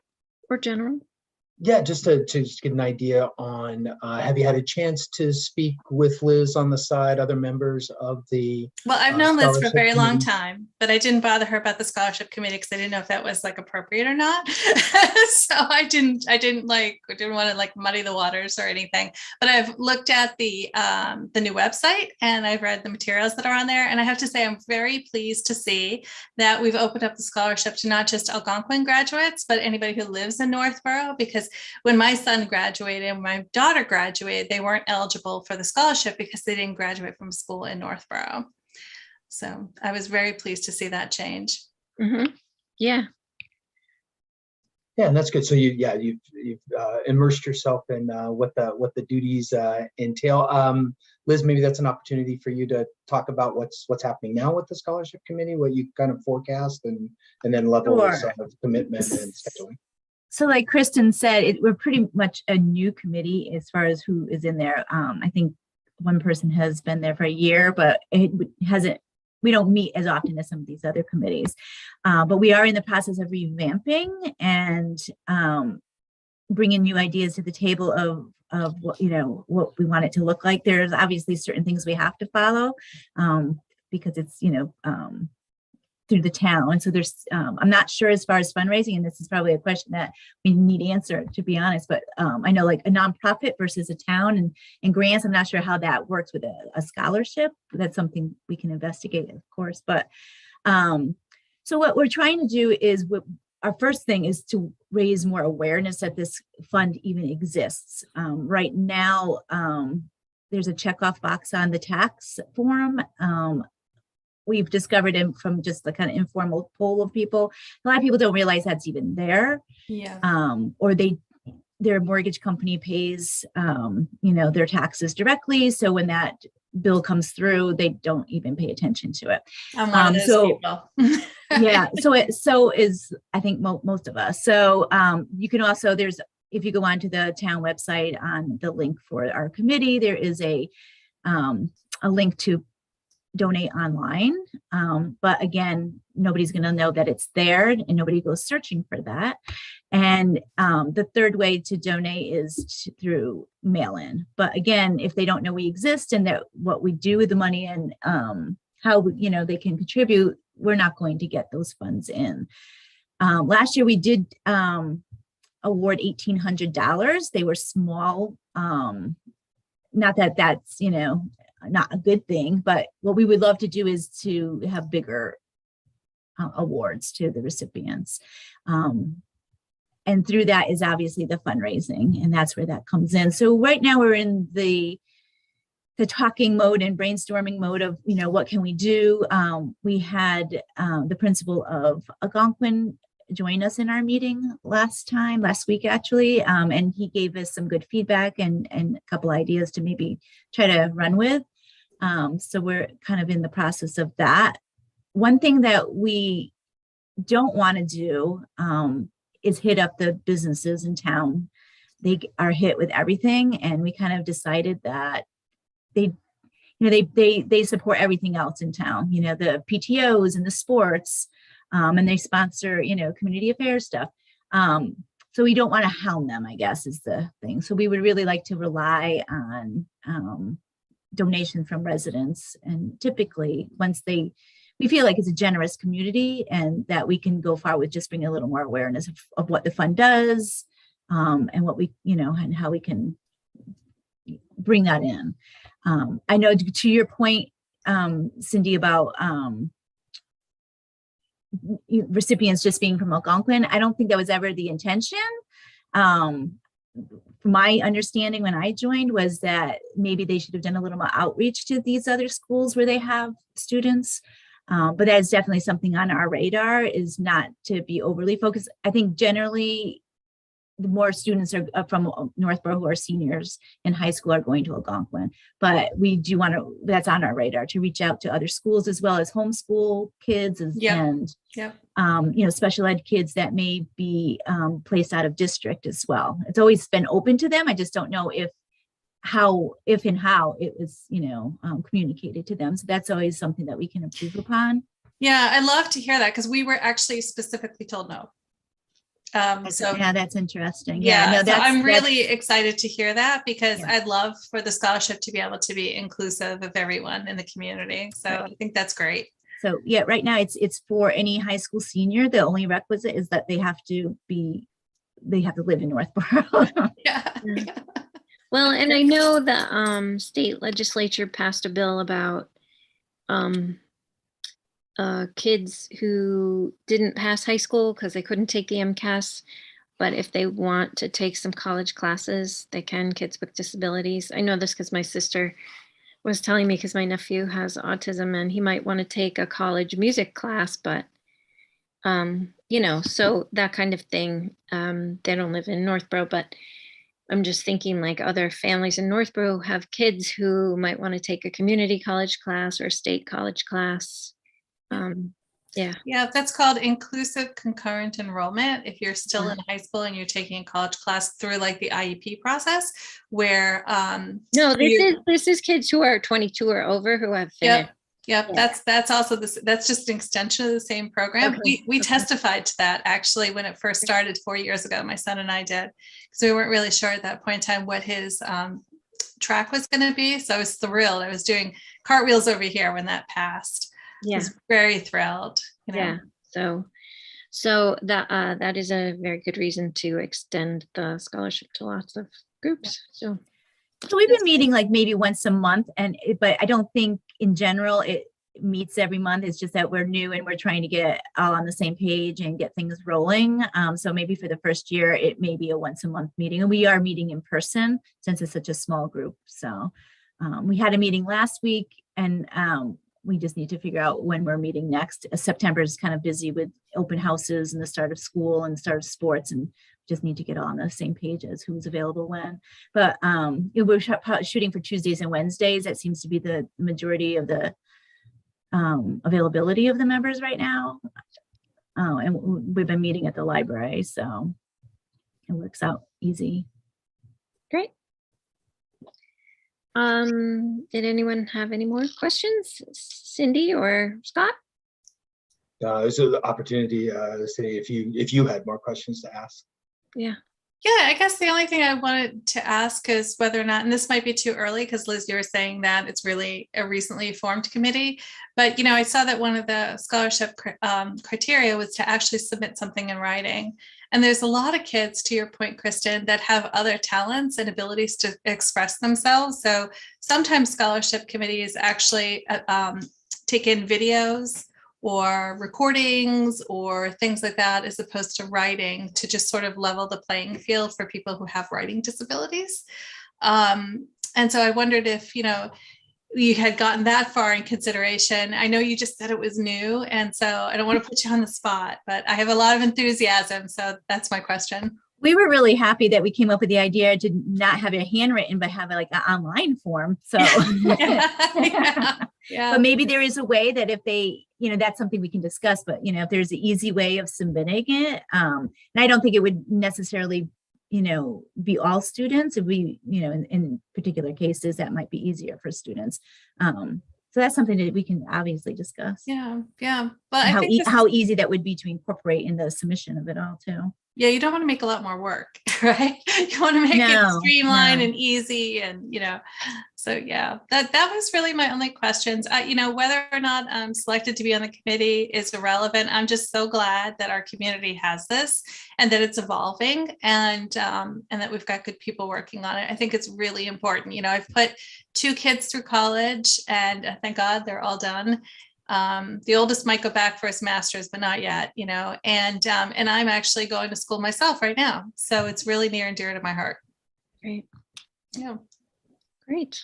or general? Yeah, just to get an idea on, have you had a chance to speak with Liz on the side, other members of the Well, I've known Liz for a very long committee? time, but I didn't bother her about the scholarship committee because I didn't know if that was like appropriate or not. So I didn't want to like muddy the waters or anything. But I've looked at the new website and I've read the materials that are on there. And I have to say, I'm very pleased to see that we've opened up the scholarship to not just Algonquin graduates, but anybody who lives in Northborough, because when my son graduated and my daughter graduated, they weren't eligible for the scholarship because they didn't graduate from school in Northborough. So I was very pleased to see that change. Mm-hmm. Yeah. Yeah, and that's good. So you've immersed yourself in what the duties entail. Liz, maybe that's an opportunity for you to talk about what's happening now with the scholarship committee, what you kind of forecast, and then levels of commitment and scheduling. So like Kristen said, we're pretty much a new committee as far as who is in there. I think one person has been there for a year, but we don't meet as often as some of these other committees. But we are in the process of revamping and bringing new ideas to the table of what we want it to look like. There's obviously certain things we have to follow because it's, through the town. And so there's, I'm not sure as far as fundraising, and this is probably a question that we need answered, to be honest, but I know like a nonprofit versus a town and grants, I'm not sure how that works with a scholarship. That's something we can investigate, of course. But so what we're trying to do is our first thing is to raise more awareness that this fund even exists. Right now, there's a checkoff box on the tax form. We've discovered it from just the kind of informal poll of people. A lot of people don't realize that's even there. Yeah. Or their mortgage company pays, their taxes directly. So when that bill comes through, they don't even pay attention to it. I'm one of those people. Yeah. So is, I think, most of us. So you can also, if you go onto the town website on the link for our committee, there is a link to donate online. But again, nobody's going to know that it's there and nobody goes searching for that. And the third way to donate is through mail-in. But again, if they don't know we exist and that what we do with the money and how they can contribute, we're not going to get those funds in. Last year we did award $1,800. They were small. Not that that's not a good thing, but what we would love to do is to have bigger awards to the recipients. And through that is obviously the fundraising, and that's where that comes in. So right now we're in the talking mode and brainstorming mode of, what can we do? We had the principal of Algonquin join us in our meeting last week actually, and he gave us some good feedback and a couple ideas to maybe try to run with. So we're kind of in the process of that. One thing that we don't want to do is hit up the businesses in town. They are hit with everything, and we kind of decided that they support everything else in town, the PTOs and the sports, and they sponsor, community affairs stuff. So we don't want to hound them, I guess, is the thing. So we would really like to rely on donation from residents. And typically we feel like it's a generous community and that we can go far with just bringing a little more awareness of what the fund does, and what we, and how we can bring that in. I know to your point, Cindy, about recipients just being from Algonquin, I don't think that was ever the intention. My understanding when I joined was that maybe they should have done a little more outreach to these other schools where they have students. But that is definitely something on our radar, is not to be overly focused. I think generally the more students are from Northborough who are seniors in high school are going to Algonquin, but we do want to, that's on our radar, to reach out to other schools as well as homeschool kids and special ed kids that may be placed out of district as well. It's always been open to them. I just don't know if and how it was, communicated to them. So that's always something that we can improve upon. Yeah, I love to hear that, because we were actually specifically told no. Yeah, that's interesting. Yeah, so I'm really excited to hear that, because I'd love for the scholarship to be able to be inclusive of everyone in the community. So I think that's great. So yeah, right now it's for any high school senior. The only requisite is that they have to live in Northborough. Yeah. Well, and I know the state legislature passed a bill about kids who didn't pass high school because they couldn't take the MCAS, but if they want to take some college classes, they can, kids with disabilities. I know this because my sister was telling me, because my nephew has autism and he might want to take a college music class, but so that kind of thing. They don't live in Northborough, but I'm just thinking like other families in Northborough have kids who might want to take a community college class or a state college class. That's called inclusive concurrent enrollment. If you're still in high school and you're taking a college class through like the IEP process, where this is kids who are 22 or over who have finished. That's also that's just an extension of the same program. We testified to that actually when it first started 4 years ago. My son and I did, because we weren't really sure at that point in time what his track was going to be. So I was thrilled. I was doing cartwheels over here when that passed. I was very thrilled. So that is a very good reason to extend the scholarship to lots of groups. So we've been meeting like maybe once a month, but I don't think in general meets every month. It's just that we're new and we're trying to get all on the same page and get things rolling. So maybe for the first year, it may be a once a month meeting, and we are meeting in person since it's such a small group. So we had a meeting last week, and we just need to figure out when we're meeting next. September is kind of busy with open houses and the start of school and the start of sports, and just need to get all on the same page as who's available when. But we're shooting for Tuesdays and Wednesdays. That seems to be the majority of the availability of the members right now. And we've been meeting at the library, so it works out easy. Great. Did anyone have any more questions? Cindy or Scott? This is an opportunity to say if you had more questions to ask. Yeah. Yeah, I guess the only thing I wanted to ask is whether or not, and this might be too early because Liz, you were saying that it's really a recently formed committee, but I saw that one of the scholarship criteria was to actually submit something in writing. And there's a lot of kids, to your point, Kristen, that have other talents and abilities to express themselves. So sometimes scholarship committees actually take in videos or recordings or things like that, as opposed to writing, to just sort of level the playing field for people who have writing disabilities. And so I wondered if, you had gotten that far in consideration. I know you just said it was new, and so I don't want to put you on the spot, but I have a lot of enthusiasm. So that's my question. We were really happy that we came up with the idea to not have it handwritten, but have it like an online form. So, Yeah. But maybe there is a way that if they, that's something we can discuss, but if there's an easy way of submitting it, and I don't think it would necessarily, be all students. If we, in particular cases, that might be easier for students. So that's something that we can obviously discuss. Yeah. But how easy that would be to incorporate in the submission of it all too. Yeah, you don't want to make a lot more work, right? You want to make it streamlined and easy, and so yeah, that was really my only questions. Whether or not I'm selected to be on the committee is irrelevant. I'm just so glad that our community has this and that it's evolving, and that we've got good people working on it. I think it's really important. I've put 2 kids through college, and thank God they're all done. The oldest might go back for his master's, but not yet, and I'm actually going to school myself right now. So it's really near and dear to my heart. Great. Yeah. Great.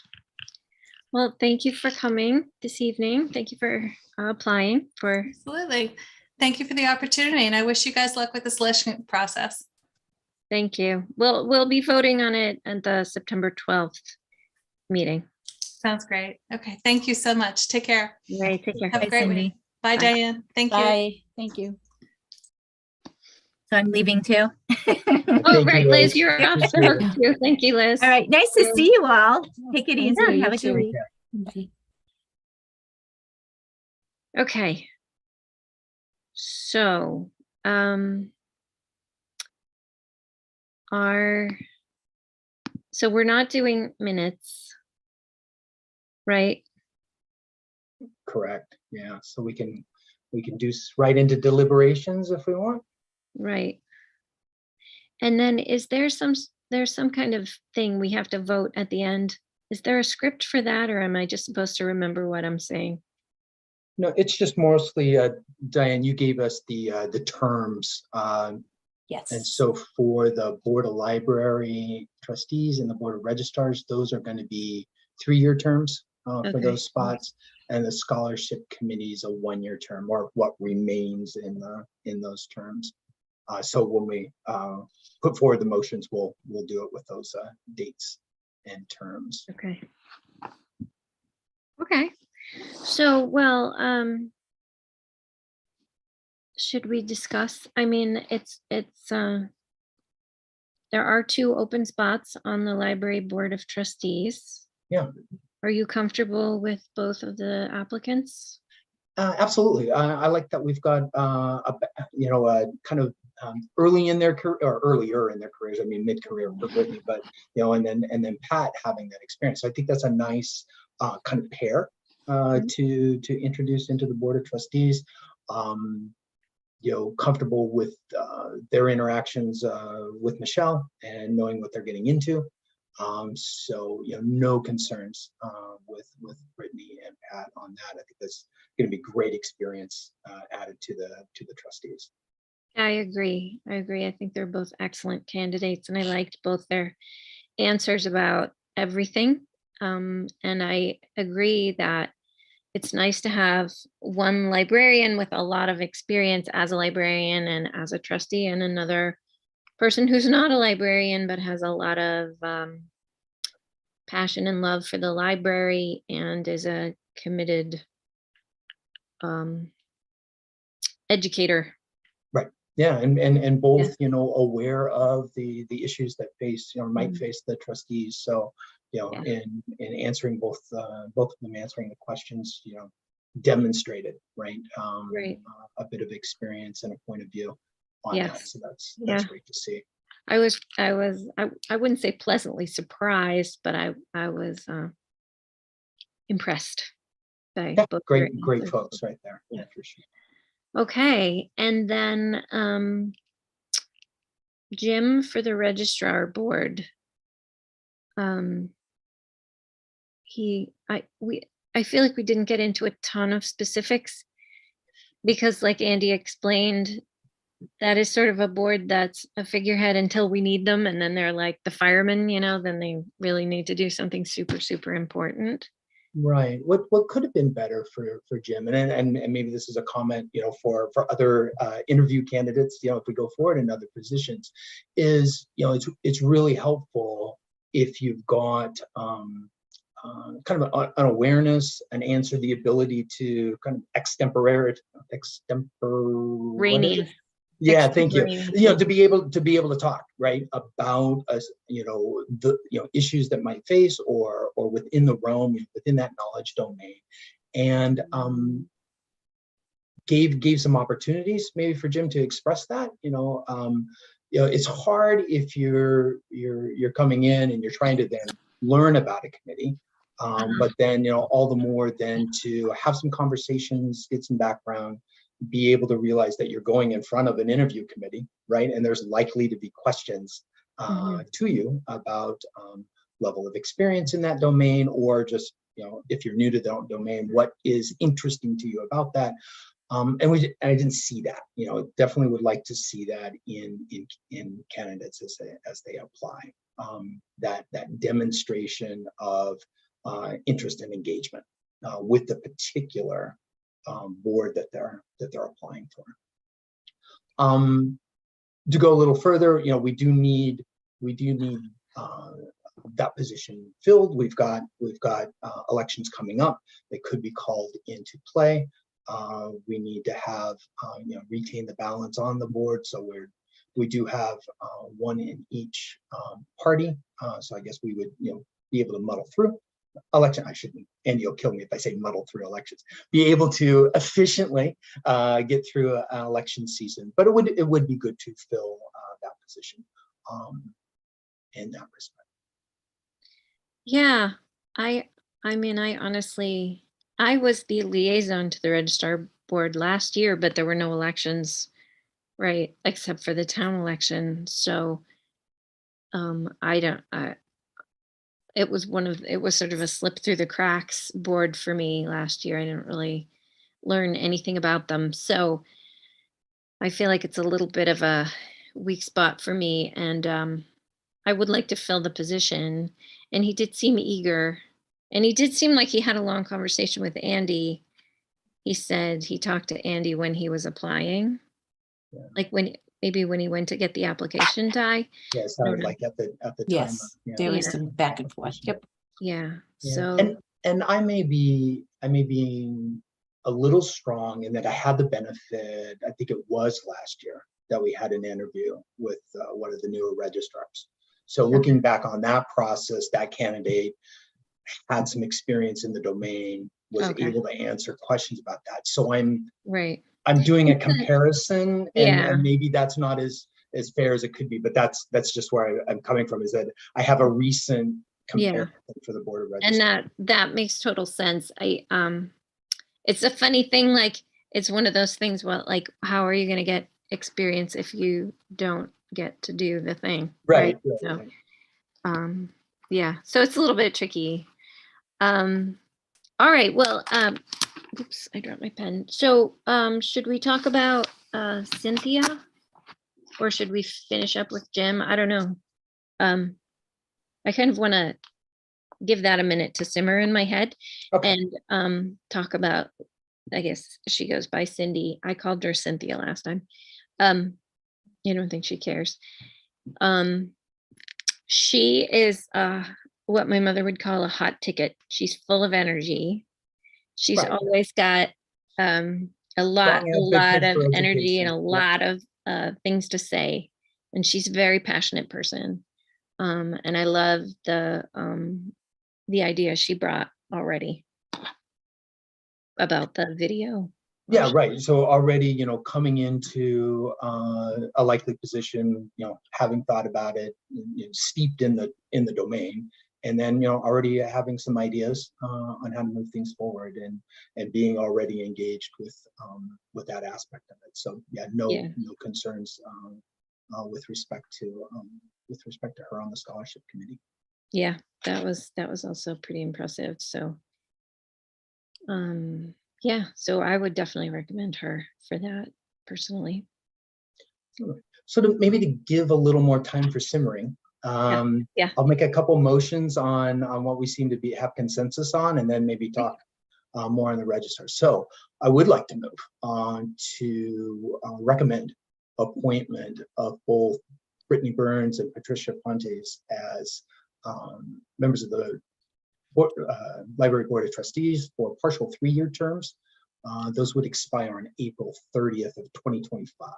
Well, thank you for coming this evening. Thank you for applying for. Absolutely. Thank you for the opportunity. And I wish you guys luck with the selection process. Thank you. We'll be voting on it at the September 12th meeting. Sounds great. Okay. Thank you so much. Take care. All right. Take care. Have a great week. Bye, Diane. Thank you. Bye. Thank you. So I'm leaving too. Oh, right, Liz, you're off the hook too. Thank you, Liz. All right. Nice to see you all. Take it easy. Yeah, Have a good week. Bye. Okay. So, so we're not doing minutes, right? Correct. Yeah. So we can do right into deliberations if we want. Right. And then there's some kind of thing we have to vote at the end. Is there a script for that, or am I just supposed to remember what I'm saying? No, it's just mostly, Diane, you gave us the terms. Yes. And so for the Board of Library Trustees and the Board of Registrars, those are going to be 3-year terms for those spots. And the Scholarship Committee is a 1-year term, or what remains in those terms. So when we put forward the motions, we'll do it with those dates and terms. Okay. Okay. So, well, should we discuss? I mean, it's there are 2 open spots on the Library Board of Trustees. Yeah. Are you comfortable with both of the applicants? Absolutely. I like that we've got kind of early in their career, or earlier in their careers. I mean, mid-career for Brittany, but and then Pat having that experience. So I think that's a nice kind of pair to introduce into the Board of Trustees. Comfortable with their interactions with Michelle and knowing what they're getting into. So no concerns with Brittany and Pat on that. I think going to be great experience added to the trustees. I agree. I think they're both excellent candidates, and I liked both their answers about everything. And I agree that it's nice to have one librarian with a lot of experience as a librarian and as a trustee, and another person who's not a librarian but has a lot of passion and love for the library and is a committed educator. Right. Yeah, and both, aware of the issues that might face the trustees. So, in answering both of them answering the questions, demonstrated, right? A bit of experience and a point of view on that. So that's great to see. I wouldn't say pleasantly surprised, but I was impressed by both. Great folks right there. Yeah, for sure. Okay, and then Jim for the registrar board. I feel like we didn't get into a ton of specifics because, like Andy explained, that is sort of a board that's a figurehead until we need them, and then they're like the firemen, then they really need to do something super, super important. Right. What could have been better for Jim, and maybe this is a comment, for other interview candidates, if we go forward in other positions, is it's really helpful if you've got kind of an awareness, an answer, the ability to kind of extemporary. Yeah, thank you. To be able to talk, right, about the issues that might face or within the realm, within that knowledge domain, and gave some opportunities maybe for Jim to express that. It's hard if you're coming in and you're trying to then learn about a committee. But then, all the more then to have some conversations, get some background, be able to realize that you're going in front of an interview committee, right? And there's likely to be questions to you about level of experience in that domain, or just, if you're new to the domain, what is interesting to you about that. And I didn't see that, definitely would like to see that in candidates as they apply, that demonstration of interest and engagement with the particular board that they're applying for. To go a little further, we do need that position filled. We've got elections coming up that could be called into play. We need to have retain the balance on the board, so we do have one in each party. So I guess we would be able to muddle through election. I shouldn't, and you'll kill me if I say muddle through elections. Be able to efficiently get through an election season, but it would be good to fill that position in that respect. Yeah, I honestly, I was the liaison to the registrar board last year, but there were no elections, right, except for the town election. So it was sort of a slip through the cracks board for me last year. I didn't really learn anything about them. So I feel like it's a little bit of a weak spot for me, and I would like to fill the position. And he did seem eager, and he did seem like he had a long conversation with Andy. He said he talked to Andy when he was applying, like maybe when he went to get the application die. Yeah, it sounded like at the time. Yes, there was some back and forth. Yep. Yeah. So and I may be a little strong in that I had the benefit. I think it was last year that we had an interview with one of the newer registrars. So looking back on that process, that candidate had some experience in the domain, was able to answer questions about that. So I'm doing a comparison, and maybe that's not as fair as it could be, but that's just where I'm coming from, is that I have a recent comparison for the Board of Registrars. And that makes total sense. It's a funny thing, like it's one of those things, well, like how are you going to get experience if you don't get to do the thing? Right. So, yeah, so it's a little bit tricky. All right, well, oops, I dropped my pen. So should we talk about Cynthia? Or should we finish up with Jim? I don't know. I kind of want to give that a minute to simmer in my head Okay. and talk about, I guess she goes by Cindy. I called her Cynthia last time. I don't think she cares. She is what my mother would call a hot ticket. She's full of energy. She's Right. always got a lot advocate of for energy and education. a lot of things to say. And she's a very passionate person. And I love the idea she brought already about the video. Yeah, right. So already, coming into a likely position, having thought about it, steeped in the domain, and then already having some ideas on how to move things forward, and being already engaged with that aspect of it. So yeah, no concerns with respect to her on the scholarship committee. Yeah, that was also pretty impressive. So yeah, so I would definitely recommend her for that personally. So maybe to give a little more time for simmering, yeah. I'll make a couple motions on what we seem to have consensus on, and then maybe talk more on the register. So I would like to move on to recommend appointment of both Brittany Burns and Patricia Pontes as members of the Library Board of Trustees for partial 3-year terms. Those would expire on April 30th of 2025.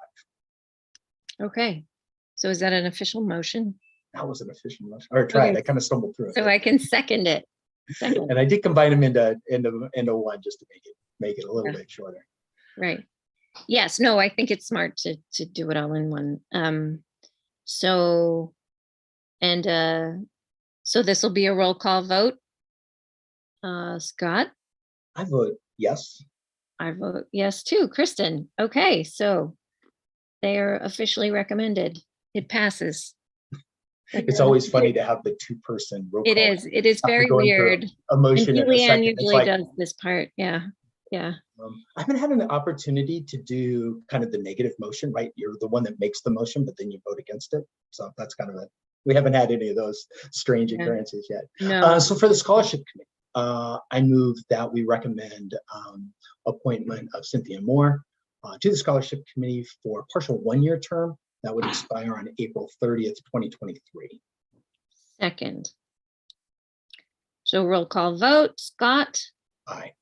Okay, so is that an official motion? That was an official motion. Or tried. Okay. I kind of stumbled through it. So I can second it. And I did combine them into one just to make it a little bit shorter. Right. Yes. No, I think it's smart to do it all in one. So this will be a roll call vote. Scott? I vote yes. I vote yes too. Kristen? Okay, so they are officially recommended. It passes. It's always funny to have the 2-person roll call. It is very weird. A motion and a second. Julianne usually does this part. Yeah. I haven't had an opportunity to do kind of the negative motion, right? You're the one that makes the motion, but then you vote against it. So that's kind of we haven't had any of those strange occurrences yet. No. So for the scholarship committee, I move that we recommend appointment of Cynthia Moore to the scholarship committee for a partial 1-year term that would expire on April 30th, 2023. Second. So roll call vote. Scott? Aye.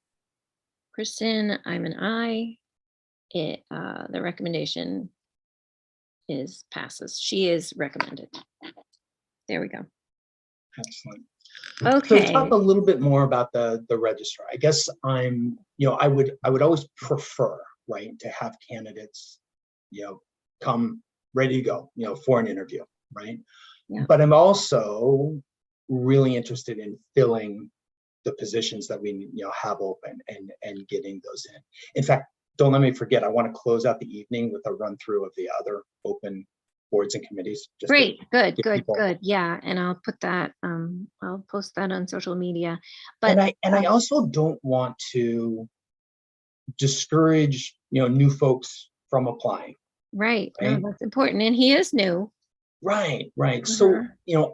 Kristen? I'm an aye. The recommendation passes. She is recommended. There we go. Excellent. Okay. So talk a little bit more about the registrar. I guess I would always prefer, right, to have candidates, come ready to go, for an interview, right? Yeah. But I'm also really interested in filling the positions that we have open and getting those in. In fact, don't let me forget, I want to close out the evening with a run through of the other open boards and committees. Great, good. Yeah, and I'll put that. I'll post that on social media. But I also don't want to discourage new folks from applying. Right. No, that's important, and he is new. Right. So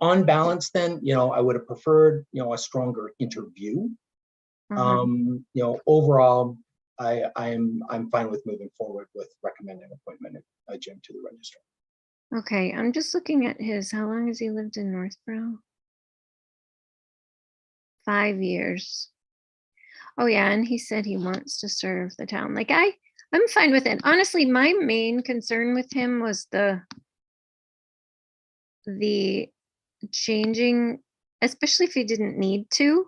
on balance, then I would have preferred a stronger interview. Overall, I'm fine with moving forward with recommending appointment of Jim to the registrar. Okay, I'm just looking at how long has he lived in Northborough? 5 years. Oh yeah, and he said he wants to serve the town. Like I'm fine with it. Honestly, my main concern with him was the changing, especially if he didn't need to,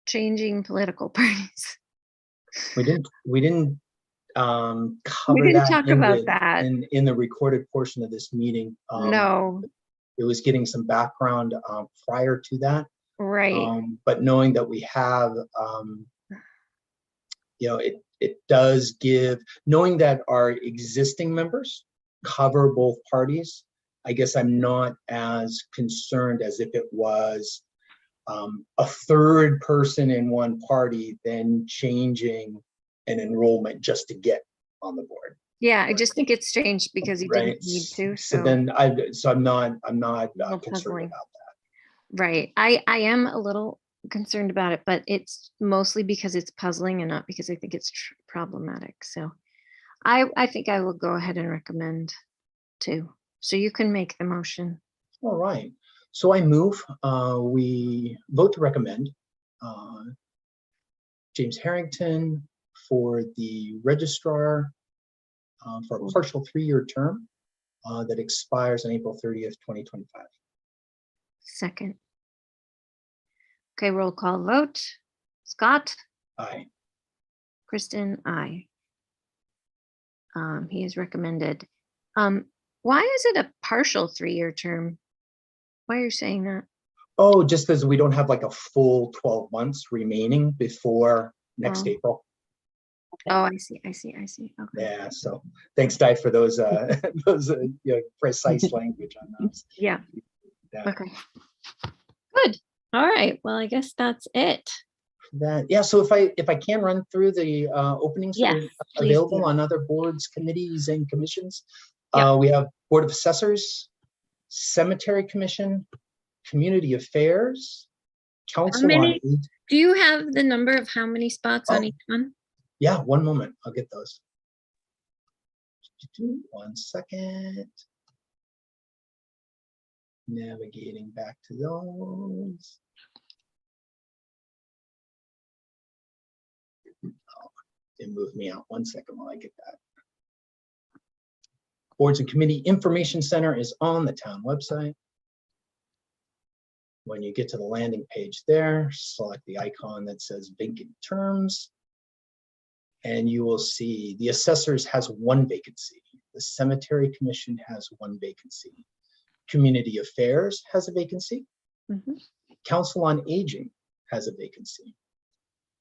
changing political parties. We didn't cover We didn't that talk about that. in the recorded portion of this meeting. No. It was getting some background prior to that. Right. But knowing that we have, it does give, knowing that our existing members cover both parties, I guess I'm not as concerned as if it was a third person in one party then changing an enrollment just to get on the board. Yeah, I just think it's strange because you Right. didn't need to, So so. then I'm not little concerned puzzling. about that. Right. I am a little concerned about it, but it's mostly because it's puzzling and not because I think it's problematic. So I think I will go ahead and recommend too. So you can make the motion. All right. So I move, we vote to recommend James Harrington for the registrar for a partial 3-year term that expires on April 30th, 2025. Second. Okay, roll call vote. Scott, Aye. Kristen, aye. He is recommended. Why is it a partial 3-year term? Why are you saying that? Oh, just because we don't have like a full 12 months remaining before next Oh. April. Oh, I see. Okay. Yeah, so thanks, Di, for those precise language on those. Yeah. Yeah. Okay. Good. All right. Well, I guess that's it. Yeah, so if I can run through the openings that Yes, are please available do. on other boards, committees, and commissions. Yeah. We have Board of Assessors, Cemetery Commission, Community Affairs, Council on many? Aging. Do you have the number of how many spots on Oh. each one? Yeah, one moment, I'll get those. 1 second. Navigating back to those. Oh, it moved me out. 1 second while I get that. Boards and Committee Information Center is on the town website. When you get to the landing page there, select the icon that says vacant terms. And you will see the assessors has 1 vacancy. The Cemetery Commission has 1 vacancy. Community Affairs has a vacancy. Mhm. Council on Aging has a vacancy.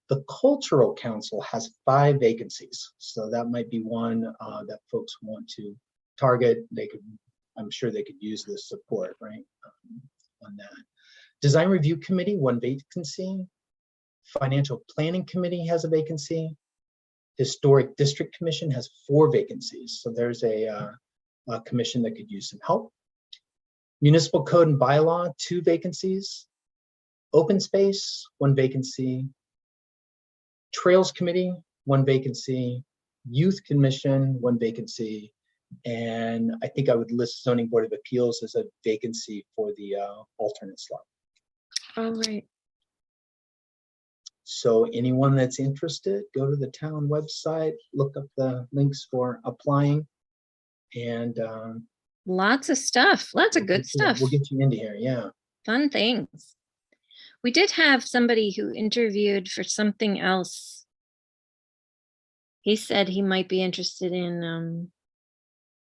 The Cultural Council has 5 vacancies. So that might be one that folks want to target. I'm sure they could use this support, right, on that. Design Review Committee, 1 vacancy. Financial Planning Committee has a vacancy. Historic District Commission has 4 vacancies. So there's a commission that could use some help. Municipal Code and Bylaw, 2 vacancies. Open Space, 1 vacancy. Trails Committee, 1 vacancy. Youth Commission, 1 vacancy. And I think I would list Zoning Board of Appeals as a vacancy for the alternate slot. Oh, right. So anyone that's interested, go to the town website, look up the links for applying, and Lots of stuff. Lots of good stuff. We'll get you into here. Yeah. Fun things. We did have somebody who interviewed for something else. He said he might be interested in,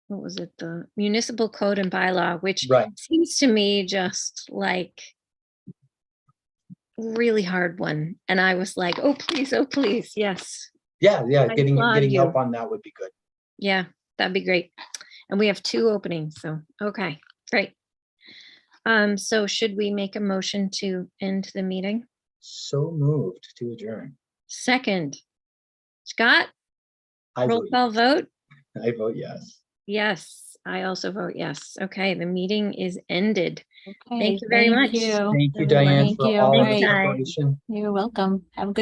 what was it? The Municipal Code and Bylaw, which Right. seems to me just like really hard one. And I was like, oh, please. Yes. Yeah. I Getting applaud help you. on that would be good. Yeah, that'd be great. And we have 2 openings, so, okay, great. So should we make a motion to end the meeting? So moved to adjourn. Second. Scott, I roll vote, call vote? I vote yes. Yes, I also vote yes. Okay, the meeting is ended. Okay, Thank you very much. you. Thank you, everyone. Diane, Thank for you. all Thanks, the Di. preparation. You're welcome. Have a good night.